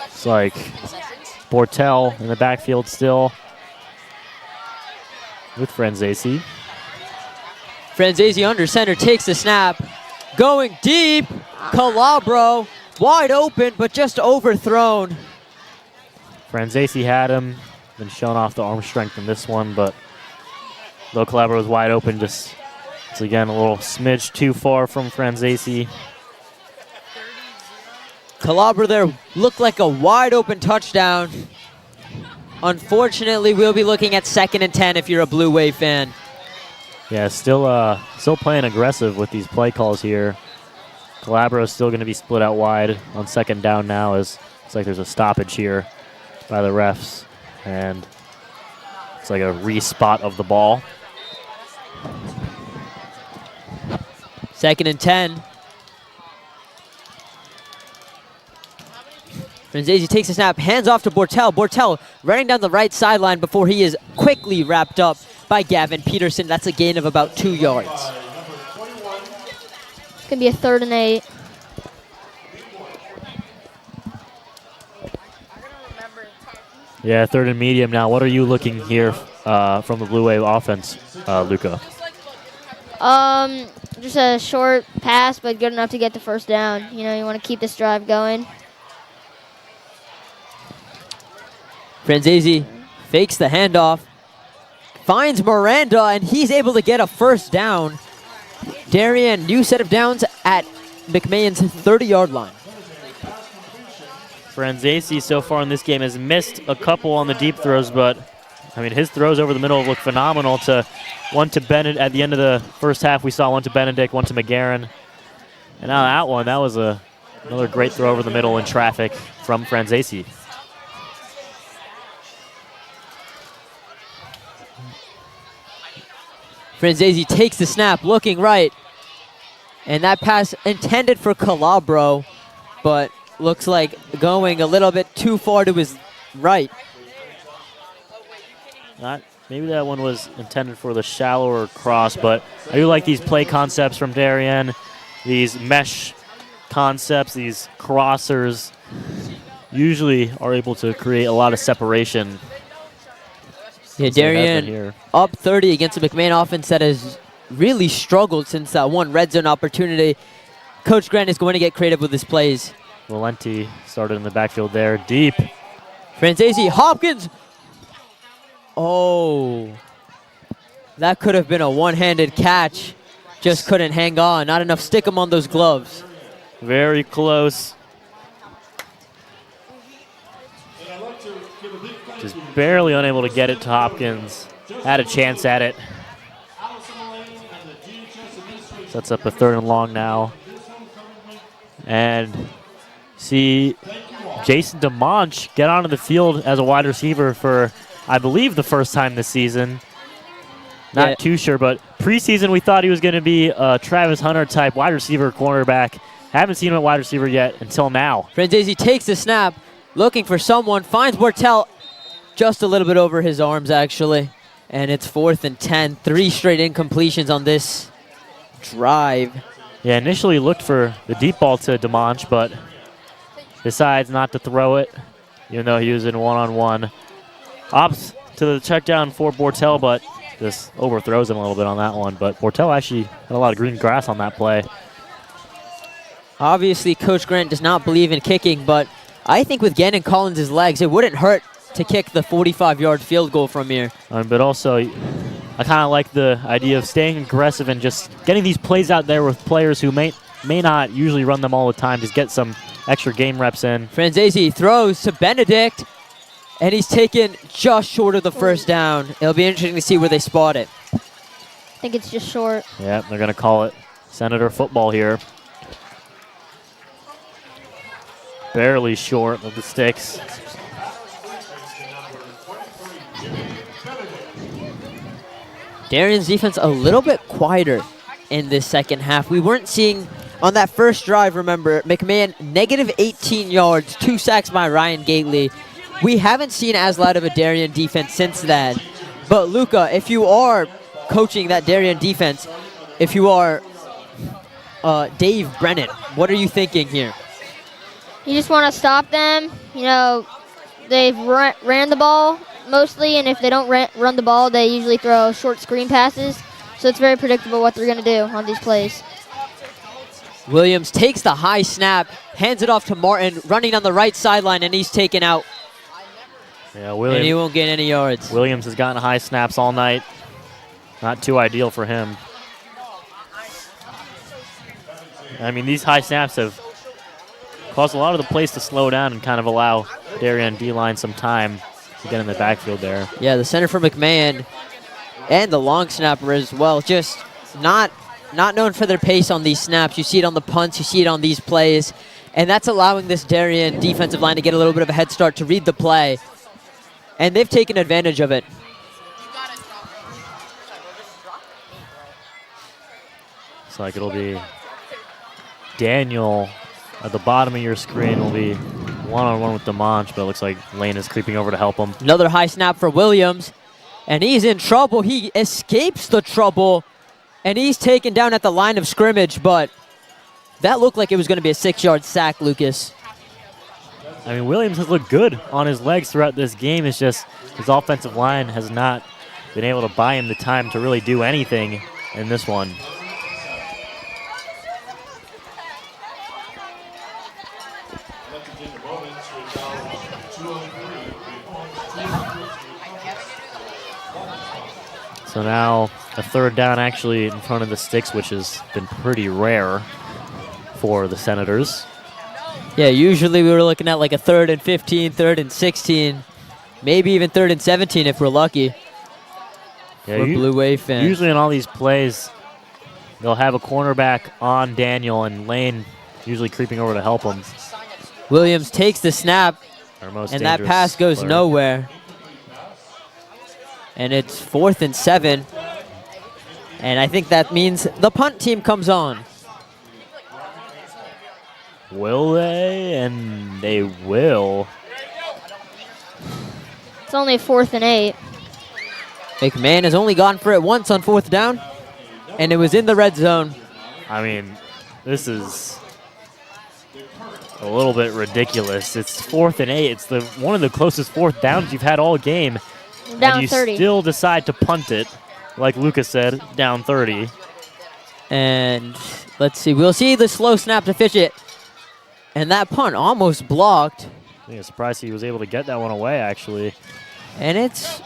It's like Bortel in the backfield still with Franzese. Franzese under center takes the snap. Going deep. Calabro wide open, but just overthrown. Franzese had him. Been showing off the arm strength in this one, but though Calabro was wide open, just it's again a little smidge too far from Franzese. Calabro there looked like a wide open touchdown. Unfortunately, we'll be looking at 2nd and 10 if you're a Blue Wave fan. Yeah, still playing aggressive with these play calls here. Calabro is still going to be split out wide on 2nd down now, as it's like there's a stoppage here by the refs, and it's like a re-spot of the ball. 2nd and 10. Franzese takes a snap, hands off to Bortel. Bortel running down the right sideline before he is quickly wrapped up by Gavin Peterson. That's a gain of about 2 yards. It's going to be a 3rd and 8. Yeah, 3rd and medium now. What are you looking here from the Blue Wave offense, Luca? Just a short pass, but good enough to get the first down. You know, you want to keep this drive going. Franzese fakes the handoff, finds Miranda, and he's able to get a first down. Darien, new set of downs at McMahon's 30-yard line. Franzese so far in this game has missed a couple on the deep throws, but I mean his throws over the middle look phenomenal. One to Bennett at the end of the first half. We saw one to Benedict, one to McGarren, and now that one, that was another great throw over the middle in traffic from Franzese. Franzese takes the snap, looking right. And that pass intended for Calabro, but looks like going a little bit too far to his right. Maybe that one was intended for the shallower cross, but I do like these play concepts from Darien, these mesh concepts, these crossers usually are able to create a lot of separation. Yeah, Darien up 30 against a McMahon offense that has really struggled since that one red zone opportunity. Coach Grant is going to get creative with his plays. Valenti started in the backfield there, deep. Franzese, Hopkins. Oh, that could have been a one-handed catch. Just couldn't hang on. Not enough stick him on those gloves. Very close. Just barely unable to get it to Hopkins. Had a chance at it. Sets up a 3rd and long now. And see Jason DeMonch get onto the field as a wide receiver for, I believe, the first time this season. Not too sure, but preseason we thought he was going to be a Travis Hunter type wide receiver cornerback. Haven't seen him at wide receiver yet until now. Franzese takes the snap, looking for someone, finds Bortel just a little bit over his arms, actually. And it's 4th and 10. 3 straight incompletions on this drive. Yeah, initially looked for the deep ball to DeMonch, but decides not to throw it, even though he was in one-on-one. Opts to the check down for Bortel, but just overthrows him a little bit on that one. But Bortel actually had a lot of green grass on that play. Obviously, Coach Grant does not believe in kicking, but I think with Gannon Collins' legs, it wouldn't hurt to kick the 45-yard field goal from here. But also, I kind of like the idea of staying aggressive and just getting these plays out there with players who may not usually run them all the time. Just get some extra game reps in. Franzese throws to Benedict, and he's taken just short of the first down. It'll be interesting to see where they spot it. I think it's just short. Yeah, they're going to call it Senator football here. Barely short of the sticks. Darien's defense a little bit quieter in this second half. We weren't seeing on that first drive, remember, McMahon negative 18 yards, 2 sacks by Ryan Gately. We haven't seen as loud of a Darien defense since then. But Luca, if you are coaching that Darien defense, if you are Dave Brennan, what are you thinking here? You just want to stop them. You know, they've ran the ball mostly, and if they don't run the ball, they usually throw short screen passes. So it's very predictable what they're going to do on these plays. Williams takes the high snap, hands it off to Martin, running on the right sideline, and he's taken out. Yeah, and he won't get any yards. Williams has gotten high snaps all night. Not too ideal for him. I mean, these high snaps have caused a lot of the plays to slow down and kind of allow Darien D-line some time to get in the backfield there. Yeah, the center for McMahon and the long snapper as well, just not known for their pace on these snaps. You see it on the punts, you see it on these plays, and that's allowing this Darien defensive line to get a little bit of a head start to read the play, and they've taken advantage of it. Looks like it'll be Daniel at the bottom of your screen. Will be one-on-one with DeMonch, but it looks like Lane is creeping over to help him. Another high snap for Williams, and he's in trouble. He escapes the trouble, and he's taken down at the line of scrimmage, but that looked like it was going to be a 6-yard sack, Lucas. I mean, Williams has looked good on his legs throughout this game. It's just his offensive line has not been able to buy him the time to really do anything in this one. So now a third down actually in front of the sticks, which has been pretty rare for the Senators. Yeah, usually we were looking at like a 3rd and 15, 3rd and 16, maybe even 3rd and 17 if we're lucky. Yeah, for Blue Wave fans. Usually in all these plays, they'll have a cornerback on Daniel and Lane usually creeping over to help him. Williams takes the snap, and that pass goes nowhere. And it's 4th and 7. And I think that means the punt team comes on. Will they? And they will. It's only a 4th and 8. McMahon has only gone for it once on 4th down, and it was in the red zone. I mean, this is a little bit ridiculous. It's 4th and 8. It's one of the closest 4th downs you've had all game. Down and you 30. Still decide to punt it, like Lucas said, down 30. And let's see. We'll see the slow snap to Fish it. And that punt almost blocked. I'm surprised he was able to get that one away, actually. And it's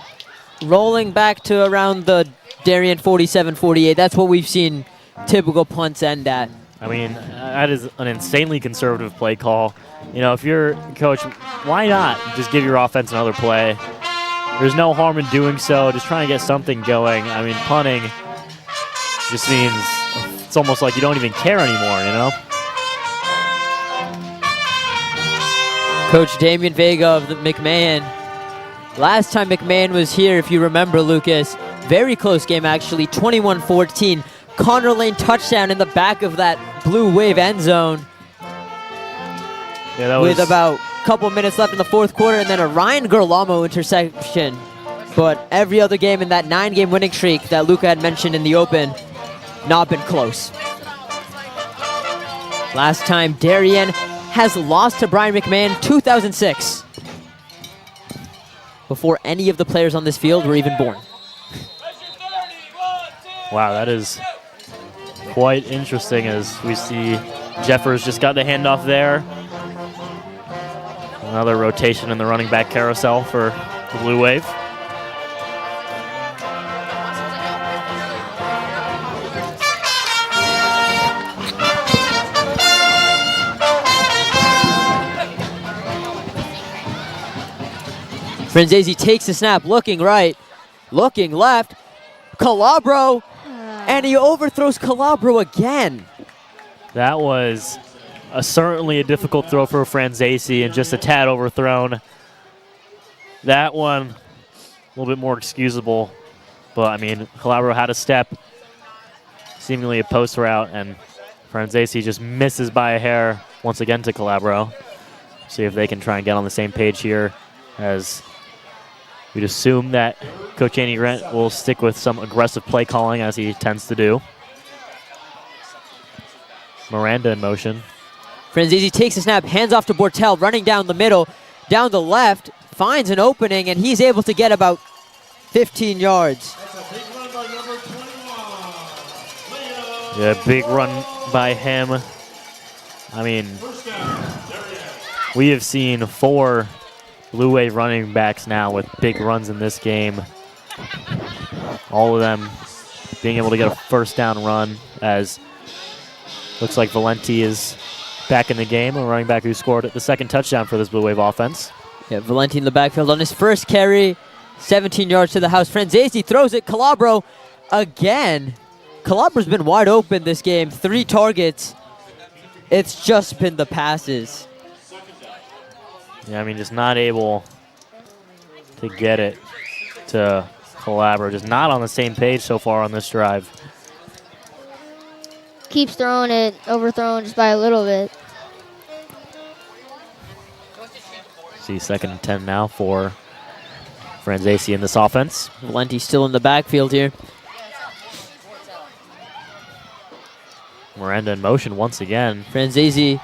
rolling back to around the Darien 47-48. That's what we've seen typical punts end at. I mean, that is an insanely conservative play call. You know, if you're coach, why not just give your offense another play? There's no harm in doing so. Just trying to get something going. I mean, punting just means it's almost like you don't even care anymore, you know? Coach Damian Vega of the McMahon. Last time McMahon was here, if you remember, Lucas, very close game actually, 21-14. Connor Lane touchdown in the back of that Blue Wave end zone. Yeah, that with was about a couple minutes left in the 4th quarter, and then a Ryan Gerlamo interception but every other game in that 9-game winning streak that Luca had mentioned in the Open, not been close. Last time Darien has lost to Brien McMahon, 2006, before any of the players on this field were even born. Wow, that is quite interesting as we see Jeffers just got the handoff there. Another rotation in the running back carousel for the Blue Wave. Franzese takes the snap, looking right, looking left. Calabro, and he overthrows Calabro again. That was certainly a difficult throw for Franzese and just a tad overthrown. That one, a little bit more excusable, but I mean, Calabro had a step, seemingly a post route, and Franzese just misses by a hair once again to Calabro. See if they can try and get on the same page here, as we'd assume that Coach Andy Grant will stick with some aggressive play calling as he tends to do. Miranda in motion. Franzese takes the snap, hands off to Bortel, running down the middle, down the left, finds an opening, and he's able to get about 15 yards. That's a big run by number 21. Yeah, big run by him. I mean, First down, Darien. we have seen 4 Blue Wave running backs now with big runs in this game. All of them being able to get a first down run, as looks like Valenti is back in the game, a running back who scored the second touchdown for this Blue Wave offense. Yeah, Valenti in the backfield on his first carry, 17 yards to the house. Franzese throws it, Calabro again. Calabro's been wide open this game, 3 targets. It's just been the passes. Yeah, I mean, just not able to get it to Calabro. Just not on the same page so far on this drive. Keeps throwing it, overthrown just by a little bit. See, 2nd and 10 now for Franzese in this offense. Valenti still in the backfield here. Miranda in motion once again. Franzese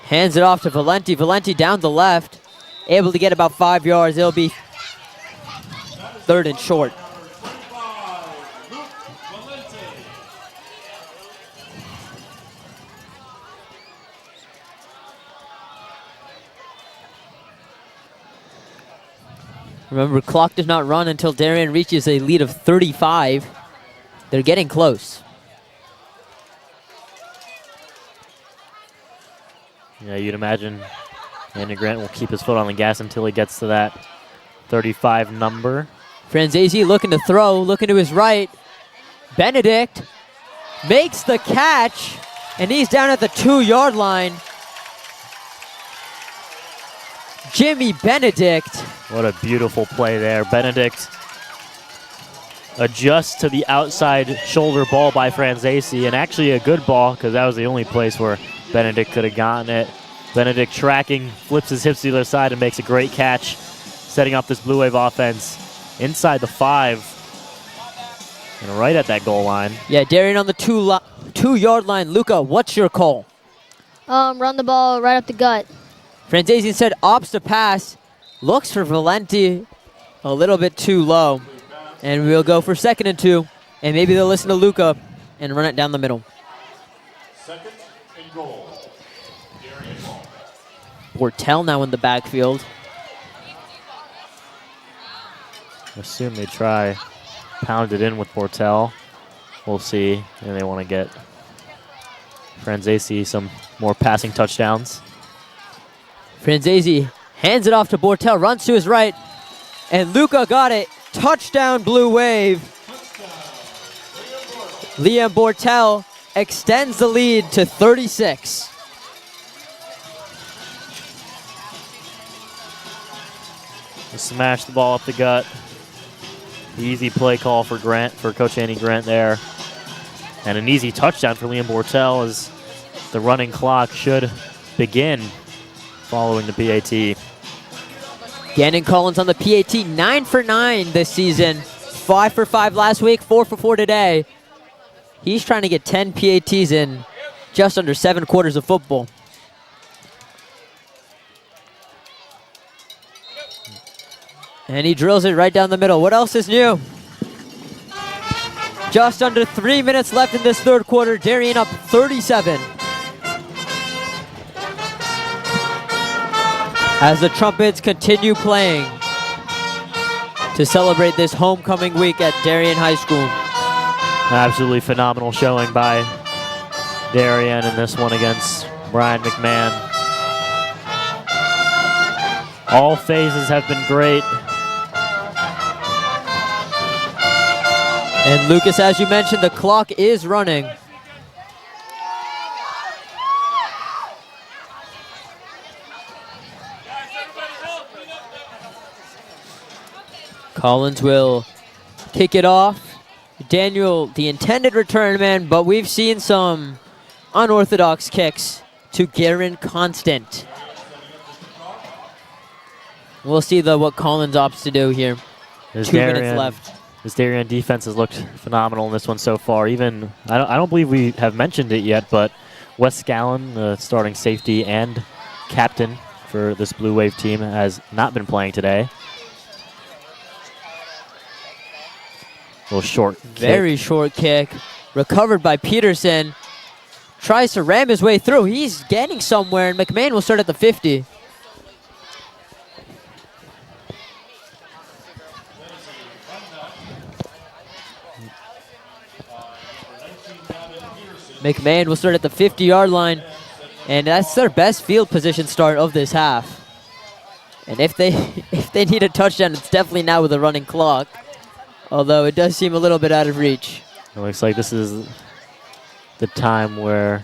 hands it off to Valenti. Valenti down the left, able to get about 5 yards. It'll be 3rd and short. Remember, clock does not run until Darien reaches a lead of 35. They're getting close. Yeah, you'd imagine Andy Grant will keep his foot on the gas until he gets to that 35 number. Franzese looking to throw, looking to his right. Benedict makes the catch, and he's down at the 2-yard line. Jimmy Benedict. What a beautiful play there. Benedict adjusts to the outside shoulder ball by Franzese, and actually a good ball because that was the only place where Benedict could have gotten it. Benedict tracking, flips his hips to the other side and makes a great catch, setting up this Blue Wave offense inside the 5 and right at that goal line. Yeah, Darien on the 2-yard line. Luca, what's your call? Run the ball right up the gut. Franzese instead opts to pass, looks for Valenti a little bit too low, and we'll go for 2nd and 2, and maybe they'll listen to Luca and run it down the middle. 2nd and goal. Darien ball. Bortel now in the backfield. I assume they try pound it in with Bortel. We'll see, and they want to get Franzese some more passing touchdowns. Franzese hands it off to Bortel, runs to his right, and Luca got it. Touchdown, Blue Wave. Liam Bortel extends the lead to 36. Smash the ball up the gut. Easy play call for Grant, for Coach Andy Grant there. And an easy touchdown for Liam Bortel as the running clock should begin following the PAT. Gannon Collins on the PAT, 9 for 9 this season. 5 for 5 last week, 4 for 4 today. He's trying to get 10 PATs in just under 7 quarters of football. And he drills it right down the middle. What else is new? Just under 3 minutes left in this third quarter. Darien up 37. As the trumpets continue playing to celebrate this homecoming week at Darien High School. Absolutely phenomenal showing by Darien in this one against Brien McMahon. All phases have been great. And Lucas, as you mentioned, the clock is running. Collins will kick it off. Daniel, the intended return man, but we've seen some unorthodox kicks to Garen Constant. We'll see what Collins opts to do here. 2 minutes left. This Darien defense has looked phenomenal in this one so far. Even I don't believe we have mentioned it yet, but Wes Scallon, the starting safety and captain for this Blue Wave team, has not been playing today. Little short kick. Very short kick. Recovered by Peterson. Tries to ram his way through. He's getting somewhere, and McMahon will start at the 50. McMahon will start at the 50-yard line, and that's their best field position start of this half. And if they need a touchdown, it's definitely now with a running clock. Although it does seem a little bit out of reach. It looks like this is the time where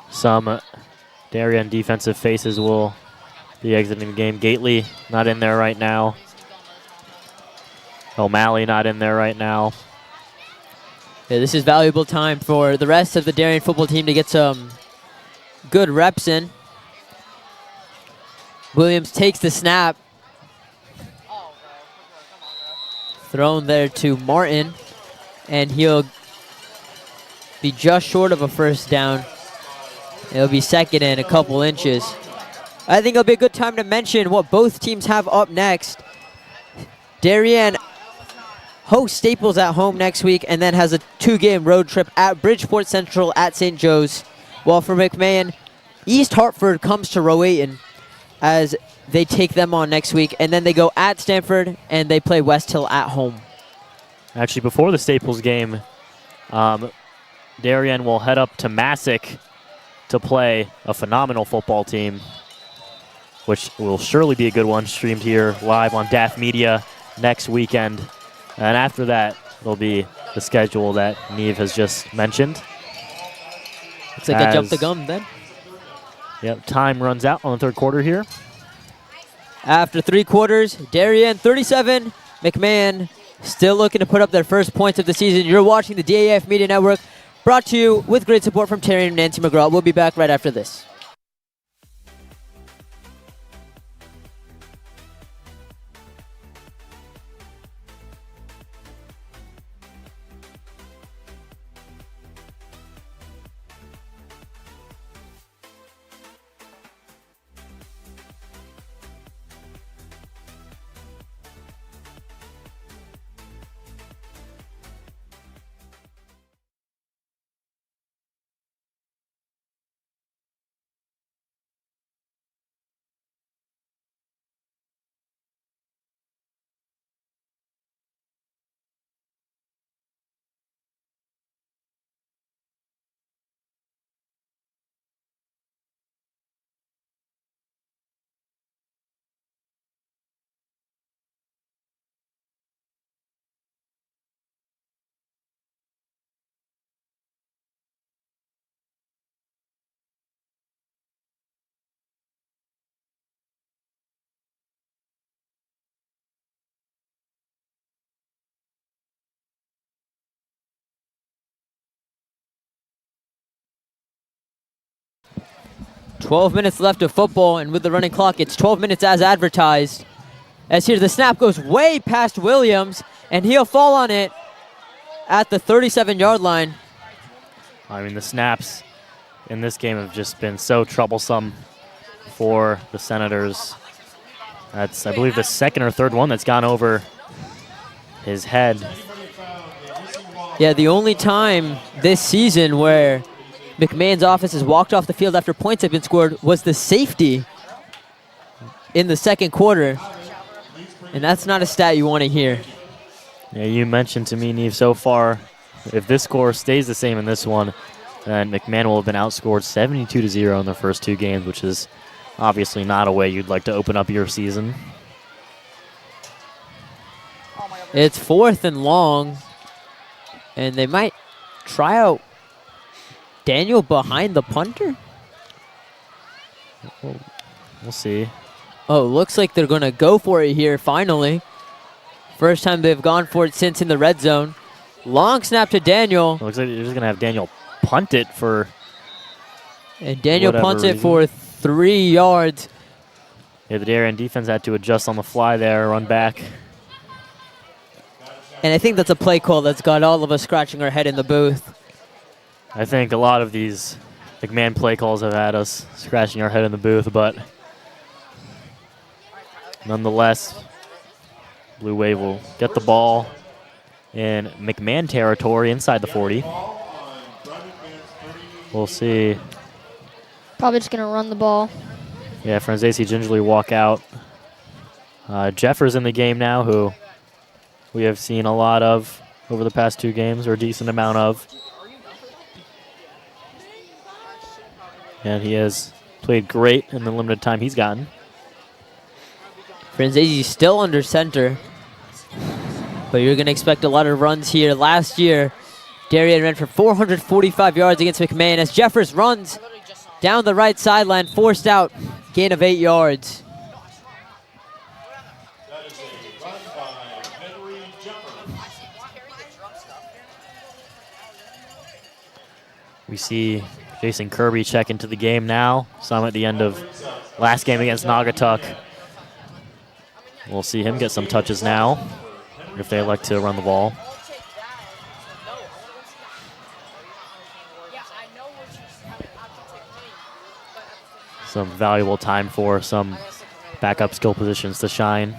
some Darien defensive faces will be exiting the game. Gately not in there right now. O'Malley not in there right now. Yeah, this is valuable time for the rest of the Darien football team to get some good reps in. Williams takes the snap. Thrown there to Martin, and he'll be just short of a first down. It'll be second and a couple inches. I think it'll be a good time to mention what both teams have up next. Darien hosts Staples at home next week and then has a 2-game road trip at Bridgeport Central at St. Joe's. While for McMahon, East Hartford comes to Rowayton as they take them on next week, and then they go at Stanford and they play West Hill at home. Actually, before the Staples game, Darien will head up to Massac to play a phenomenal football team, which will surely be a good one, streamed here live on DAF Media next weekend. And after that, there'll be the schedule that Neve has just mentioned. Looks like I jumped the gun then. Yep, time runs out on the third quarter here. After 3 quarters, Darien 37, McMahon still looking to put up their first points of the season. You're watching the DAF Media Network, brought to you with great support from Terry and Nancy McGraw. We'll be back right after this. 12 minutes left of football, and with the running clock, it's 12 minutes as advertised. As here, the snap goes way past Williams, and he'll fall on it at the 37-yard line. I mean, the snaps in this game have just been so troublesome for the Senators. That's, I believe, the second or third one that's gone over his head. Yeah, the only time this season where McMahon's offense has walked off the field after points have been scored was the safety in the second quarter. And that's not a stat you want to hear. Yeah, you mentioned to me, Neve, so far, if this score stays the same in this one, then McMahon will have been outscored 72-0 in their first two games, which is obviously not a way you'd like to open up your season. It's 4th and long, and they might try out Daniel behind the punter. We'll see. Oh, looks like they're going to go for it here finally. First time they've gone for it since in the red zone. Long snap to Daniel. Looks like they're just going to have Daniel punt it for And Daniel punts it reason. for 3 yards. Yeah, the Darien defense had to adjust on the fly there, run back. And I think that's a play call that's got all of us scratching our head in the booth. I think a lot of these McMahon play calls have had us scratching our head in the booth, but nonetheless, Blue Wave will get the ball in McMahon territory inside the 40. We'll see. Probably just going to run the ball. Yeah, Franzese gingerly walk out. Jeffers in the game now, who we have seen a lot of over the past two games, or a decent amount of. And he has played great in the limited time he's gotten. Franzese still under center, but you're going to expect a lot of runs here. Last year, Darien ran for 445 yards against McMahon as Jeffers runs down the right sideline, forced out, gain of 8 yards. That is a run by Henry Jeffers. We see Jason Kirby check into the game now. Saw him at the end of last game against Naugatuck. We'll see him get some touches now if they elect to run the ball. Some valuable time for some backup skill positions to shine.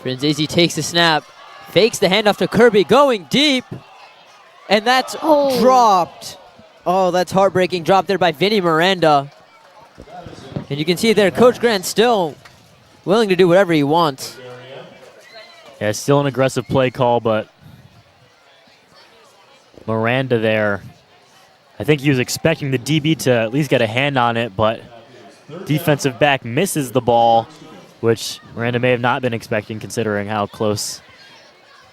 Franzese takes the snap, fakes the handoff to Kirby, going deep, and that's dropped. Oh, that's heartbreaking. Drop there by Vinny Miranda. And you can see there, Coach Grant still willing to do whatever he wants. Yeah, still an aggressive play call, but Miranda there, I think he was expecting the DB to at least get a hand on it, but defensive back misses the ball, which Miranda may have not been expecting considering how close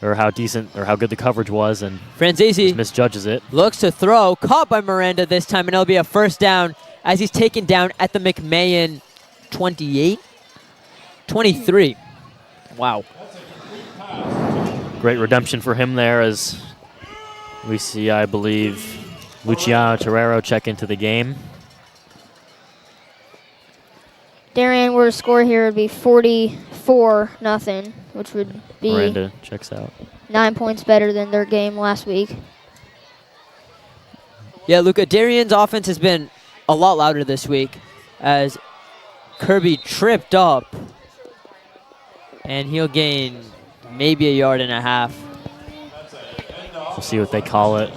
or how decent or how good the coverage was, and Franzese misjudges it. looks to throw, caught by Miranda this time, and it'll be a first down as he's taken down at the McMahon 28? 23. Wow. Great redemption for him there as we see, I believe, Luciano Torrero check into the game. Darien were to score here, it would be 44-0, which would be Miranda checks out. 9 points better than their game last week. Yeah, Luca, Darien's offense has been a lot louder this week as Kirby tripped up, and he'll gain maybe 1.5 yards. We'll see what they call it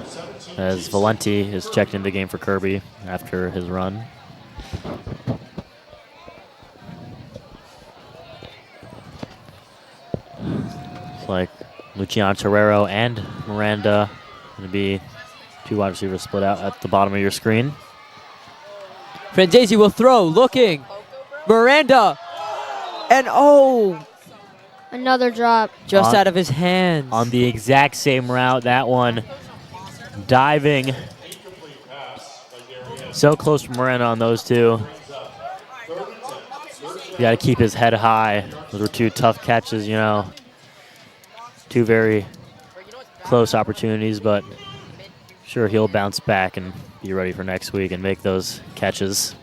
as Valenti is checked into the game for Kirby after his run. It's like Luciano Torrero and Miranda going to be two wide receivers split out at the bottom of your screen. Franzese will throw, looking. Miranda, and oh, Another drop. just out of his hands. On the exact same route, that one diving. So close from Miranda on those two. You got to keep his head high. Those were two tough catches, you know. Two very close opportunities, but sure he'll bounce back and be ready for next week and make those catches.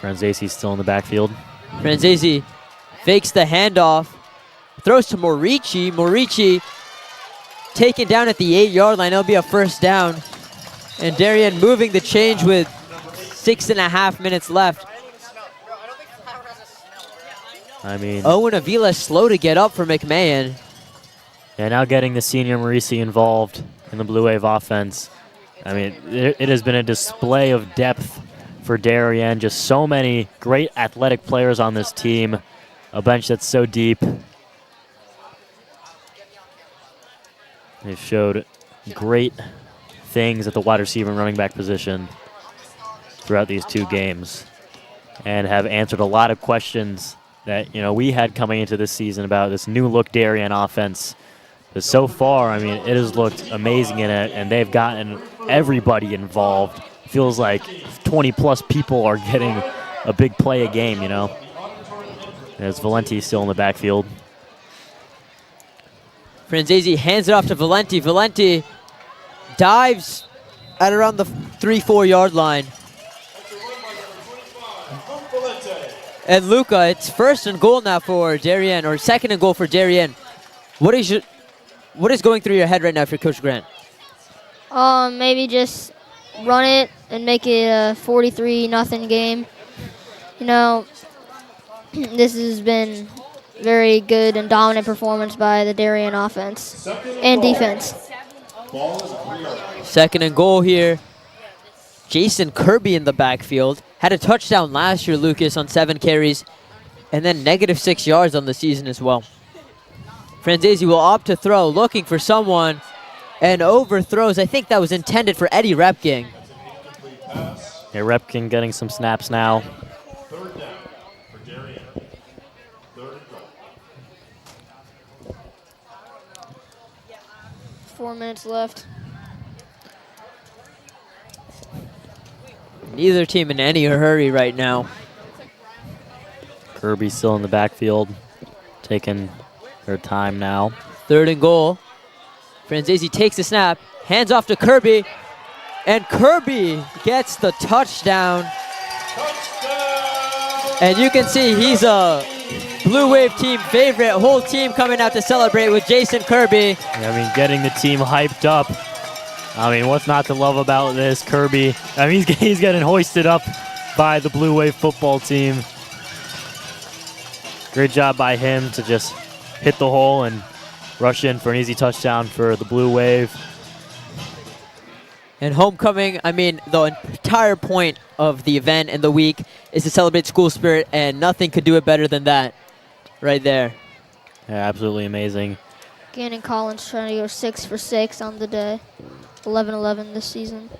Franzese still in the backfield. Franzese fakes the handoff, throws to Morici. Morici taken down at the 8-yard line. It'll be a first down. And Darien moving the change with 6.5 minutes left. I mean, Owen Avila slow to get up for McMahon. yeah, now getting the senior Morici involved in the Blue Wave offense. I mean, it has been a display of depth for Darien. Just so many great athletic players on this team. A bench that's so deep. They've showed great things at the wide receiver and running back position throughout these 2 games, and have answered a lot of questions that we had coming into this season about this new look Darien offense. But so far, I mean, it has looked amazing in it, and they've gotten everybody involved. Feels like 20-plus people are getting a big play a game, As Valenti still in the backfield. Franzese hands it off to Valenti. Valenti dives at around the 3-4 yard line. And Luca, it's 1st and goal now for Darien, or 2nd and goal for Darien. What is going through your head right now for Coach Grant? Maybe just run it and make it a 43-0 game. This has been very good and dominant performance by the Darien offense and defense. 2nd and goal here. Jason Kirby in the backfield. Had a touchdown last year, Lucas, on 7 carries. And then -6 yards on the season as well. Franzese will opt to throw, looking for someone, and overthrows. I think that was intended for Eddie Repking. Yeah, Repkin getting some snaps now. 3rd down for Darien. 3rd and goal. 4 minutes left. Neither team in any hurry right now. Kirby still in the backfield, taking their time now. 3rd and goal. Franzese takes the snap, hands off to Kirby, and Kirby gets the touchdown. And you can see he's a Blue Wave team favorite. Whole team coming out to celebrate with Jason Kirby. I mean, getting the team hyped up. I mean, what's not to love about this? Kirby, I mean, he's getting hoisted up by the Blue Wave football team. Great job by him to just hit the hole and rush in for an easy touchdown for the Blue Wave. And homecoming, I mean, the entire point of the event and the week is to celebrate school spirit, and nothing could do it better than that right there. Yeah, absolutely amazing. Gannon Collins trying to go 6 for 6 on the day. 11-11 this season.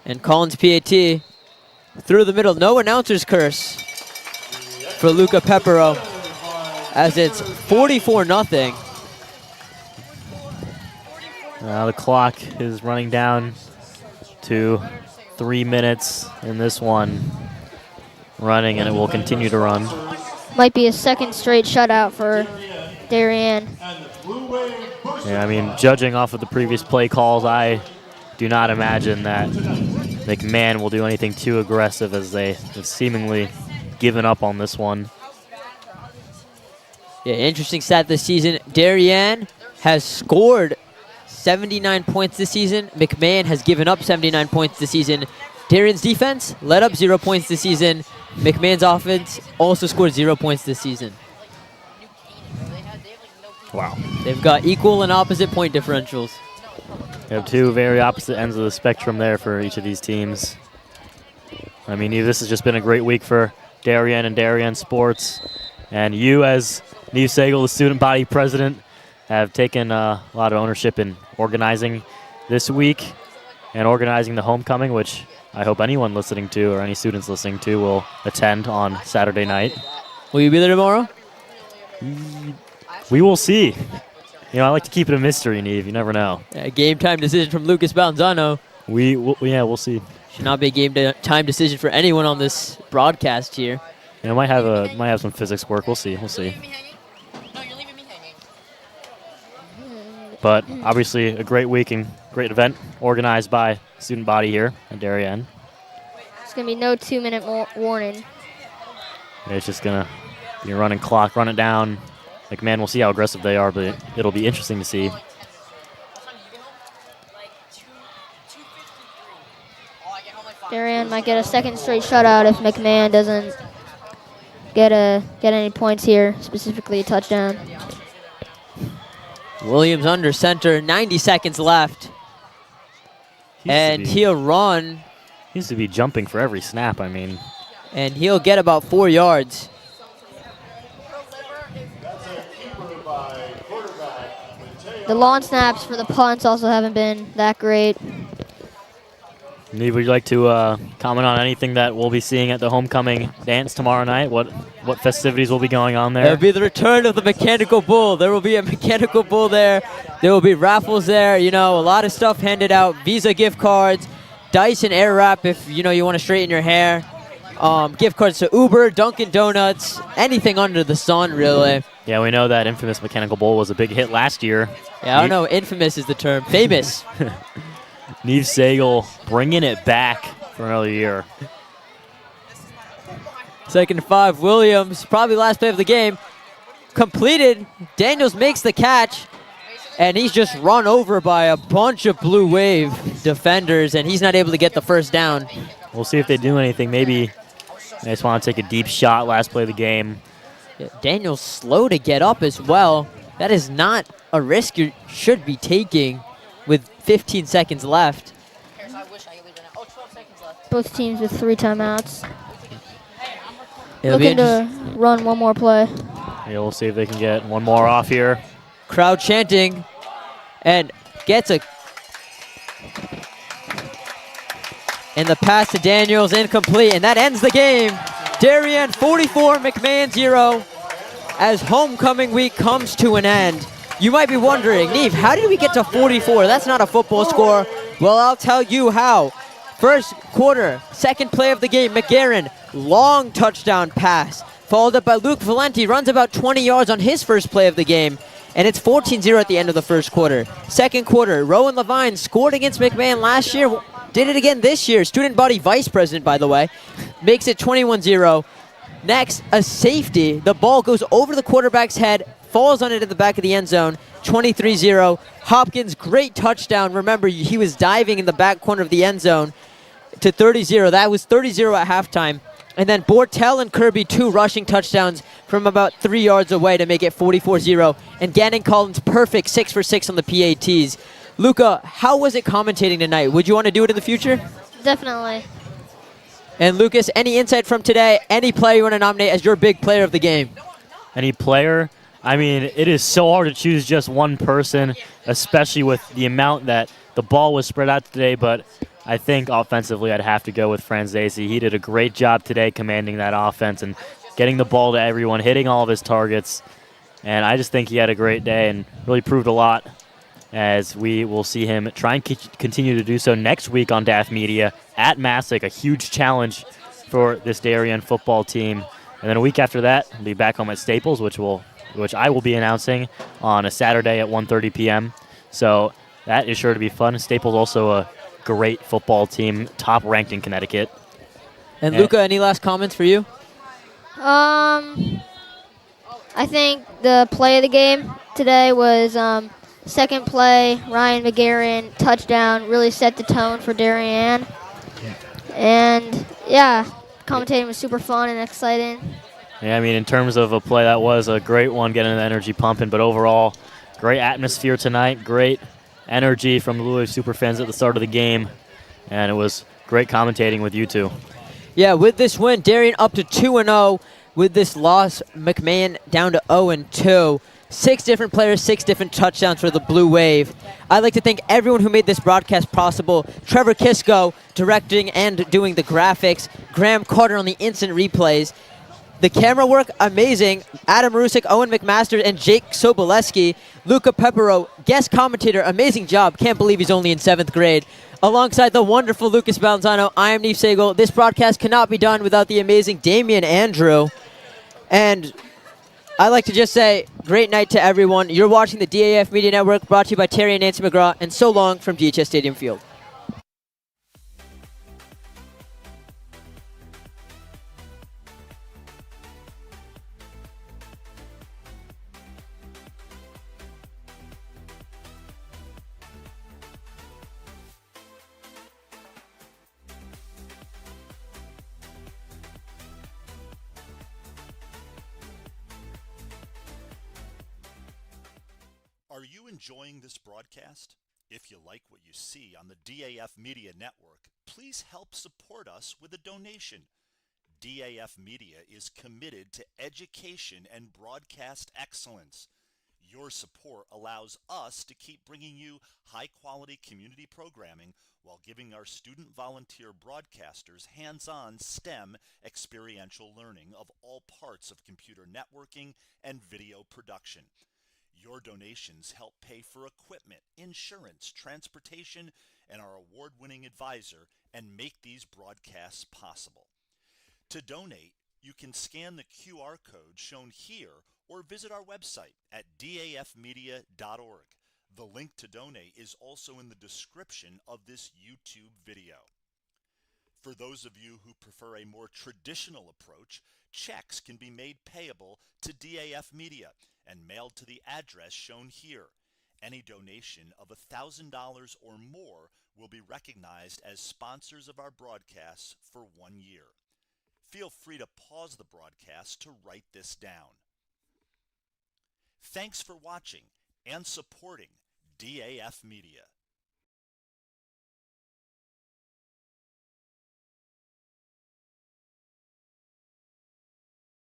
And Collins PAT through the middle. No announcer's curse for Luca Peppero, as it's 44-0. Now the clock is running down to 3 minutes in this one running, and it will continue to run. Might be a 2nd straight shutout for Darien. Yeah, I mean, judging off of the previous play calls, I do not imagine that McMahon will do anything too aggressive, as they have seemingly given up on this one. Yeah, interesting stat this season. Darien has scored 79 points this season. McMahon has given up 79 points this season. Darien's defense let up 0 points this season. McMahon's offense also scored 0 points this season. Wow. They've got equal and opposite point differentials. We have 2 very opposite ends of the spectrum there for each of these teams. I mean, this has just been a great week for Darien and Darien sports. And you, as Neve Sagal, the student body president, have taken a lot of ownership in organizing this week and organizing the homecoming, which I hope anyone listening to or any students listening to will attend on Saturday night. Will you be there tomorrow? We will see. I like to keep it a mystery, Neve. You never know. Yeah, game time decision from Lucas Balzano. We'll see. Should not be a game time decision for anyone on this broadcast here. Might have some physics work. We'll see. But obviously a great week and great event organized by student body here at Darien. It's going to be no 2-minute warning. It's just going to be a running clock, run it down. McMahon, we'll see how aggressive they are, but it'll be interesting to see. Darien might get a second straight shutout if McMahon doesn't get any points here, specifically a touchdown. Williams under center, 90 seconds left. And he'll run. He used to be jumping for every snap, I mean. And he'll get about 4 yards. The lawn snaps for the punts also haven't been that great. Neve, would you like to comment on anything that we'll be seeing at the homecoming dance tomorrow night? What festivities will be going on there? There'll be the return of the mechanical bull. There will be a mechanical bull there. There will be raffles there. You know, a lot of stuff handed out. Visa gift cards, Dyson Air Wrap if you want to straighten your hair. Gift cards to Uber, Dunkin' Donuts, anything under the sun, really. Yeah, we know that infamous mechanical bull was a big hit last year. Yeah, I don't know. Infamous is the term. Famous. Neve Sagal bringing it back for another year. 2nd and 5. Williams, probably last play of the game. Completed. Daniels makes the catch. And he's just run over by a bunch of Blue Wave defenders, and he's not able to get the first down. We'll see if they do anything. Maybe they just want to take a deep shot last play of the game. Yeah, Daniels slow to get up as well. That is not a risk you should be taking with 15 seconds left. Both teams with 3 timeouts. It'll Looking to run one more play. Yeah, we'll see if they can get one more off here. Crowd chanting and gets a... And the pass to Daniels incomplete, and that ends the game. Darien 44, McMahon 0, as homecoming week comes to an end. You might be wondering, Neve, how did we get to 44? That's not a football score. Well, I'll tell you how. First quarter, second play of the game, McGarren, long touchdown pass, followed up by Luke Valenti, runs about 20 yards on his first play of the game, and it's 14-0 at the end of the first quarter. Second quarter, Rowan Levine scored against McMahon last year, did it again this year. Student body vice president, by the way, makes it 21-0. Next, a safety. The ball goes over the quarterback's head, falls on it at the back of the end zone, 23-0. Hopkins, great touchdown. Remember, he was diving in the back corner of the end zone to 30-0. That was 30-0 at halftime. And then Bortel and Kirby, 2 rushing touchdowns from about 3 yards away to make it 44-0. And Gannon Collins, perfect 6 for 6 on the PATs. Luca, how was it commentating tonight? Would you want to do it in the future? Definitely. And Lucas, any insight from today? Any player you want to nominate as your big player of the game? Any player? I mean, it is so hard to choose just one person, especially with the amount that the ball was spread out today, but I think offensively I'd have to go with Franzese. He did a great job today commanding that offense and getting the ball to everyone, hitting all of his targets, and I just think he had a great day and really proved a lot, as we will see him try and continue to do so next week on DAF Media at Massac, a huge challenge for this Darien football team. And then a week after that, we'll be back home at Staples, which I will be announcing on a Saturday at 1:30 p.m. So that is sure to be fun. Staples also a great football team, top ranked in Connecticut. And Luca, any last comments for you? I think the play of the game today was second play, Ryan McGarren, touchdown, really set the tone for Darien. And yeah, commentating was super fun and exciting. Yeah, I mean, in terms of a play, that was a great one, getting the energy pumping. But overall, great atmosphere tonight, great energy from the Louisville super fans at the start of the game. And it was great commentating with you two. Yeah, with this win, Darien up to 2-0. With this loss, McMahon down to 0-2. 6 different players, 6 different touchdowns for the Blue Wave. I'd like to thank everyone who made this broadcast possible. Trevor Kisco directing and doing the graphics. Graham Carter on the instant replays. The camera work, amazing. Adam Rusik, Owen McMaster, and Jake Soboleski. Luca Peppero, guest commentator, amazing job. Can't believe he's only in 7th grade. Alongside the wonderful Lucas Balanzano, I am Neve Sagal. This broadcast cannot be done without the amazing Damian Andrew. And I'd like to just say, great night to everyone. You're watching the DAF Media Network, brought to you by Terry and Nancy McGraw, and so long from DHS Stadium Field. enjoying this broadcast? If you like what you see on the DAF Media Network, please help support us with a donation. DAF Media is committed to education and broadcast excellence. Your support allows us to keep bringing you high-quality community programming while giving our student volunteer broadcasters hands-on STEM experiential learning of all parts of computer networking and video production. Your donations help pay for equipment, insurance, transportation, and our award-winning advisor and make these broadcasts possible. To donate, you can scan the QR code shown here or visit our website at dafmedia.org. The link to donate is also in the description of this YouTube video. For those of you who prefer a more traditional approach, checks can be made payable to DAF Media and mailed to the address shown here. Any donation of $1,000 or more will be recognized as sponsors of our broadcasts for 1 year. Feel free to pause the broadcast to write this down. Thanks for watching and supporting DAF Media.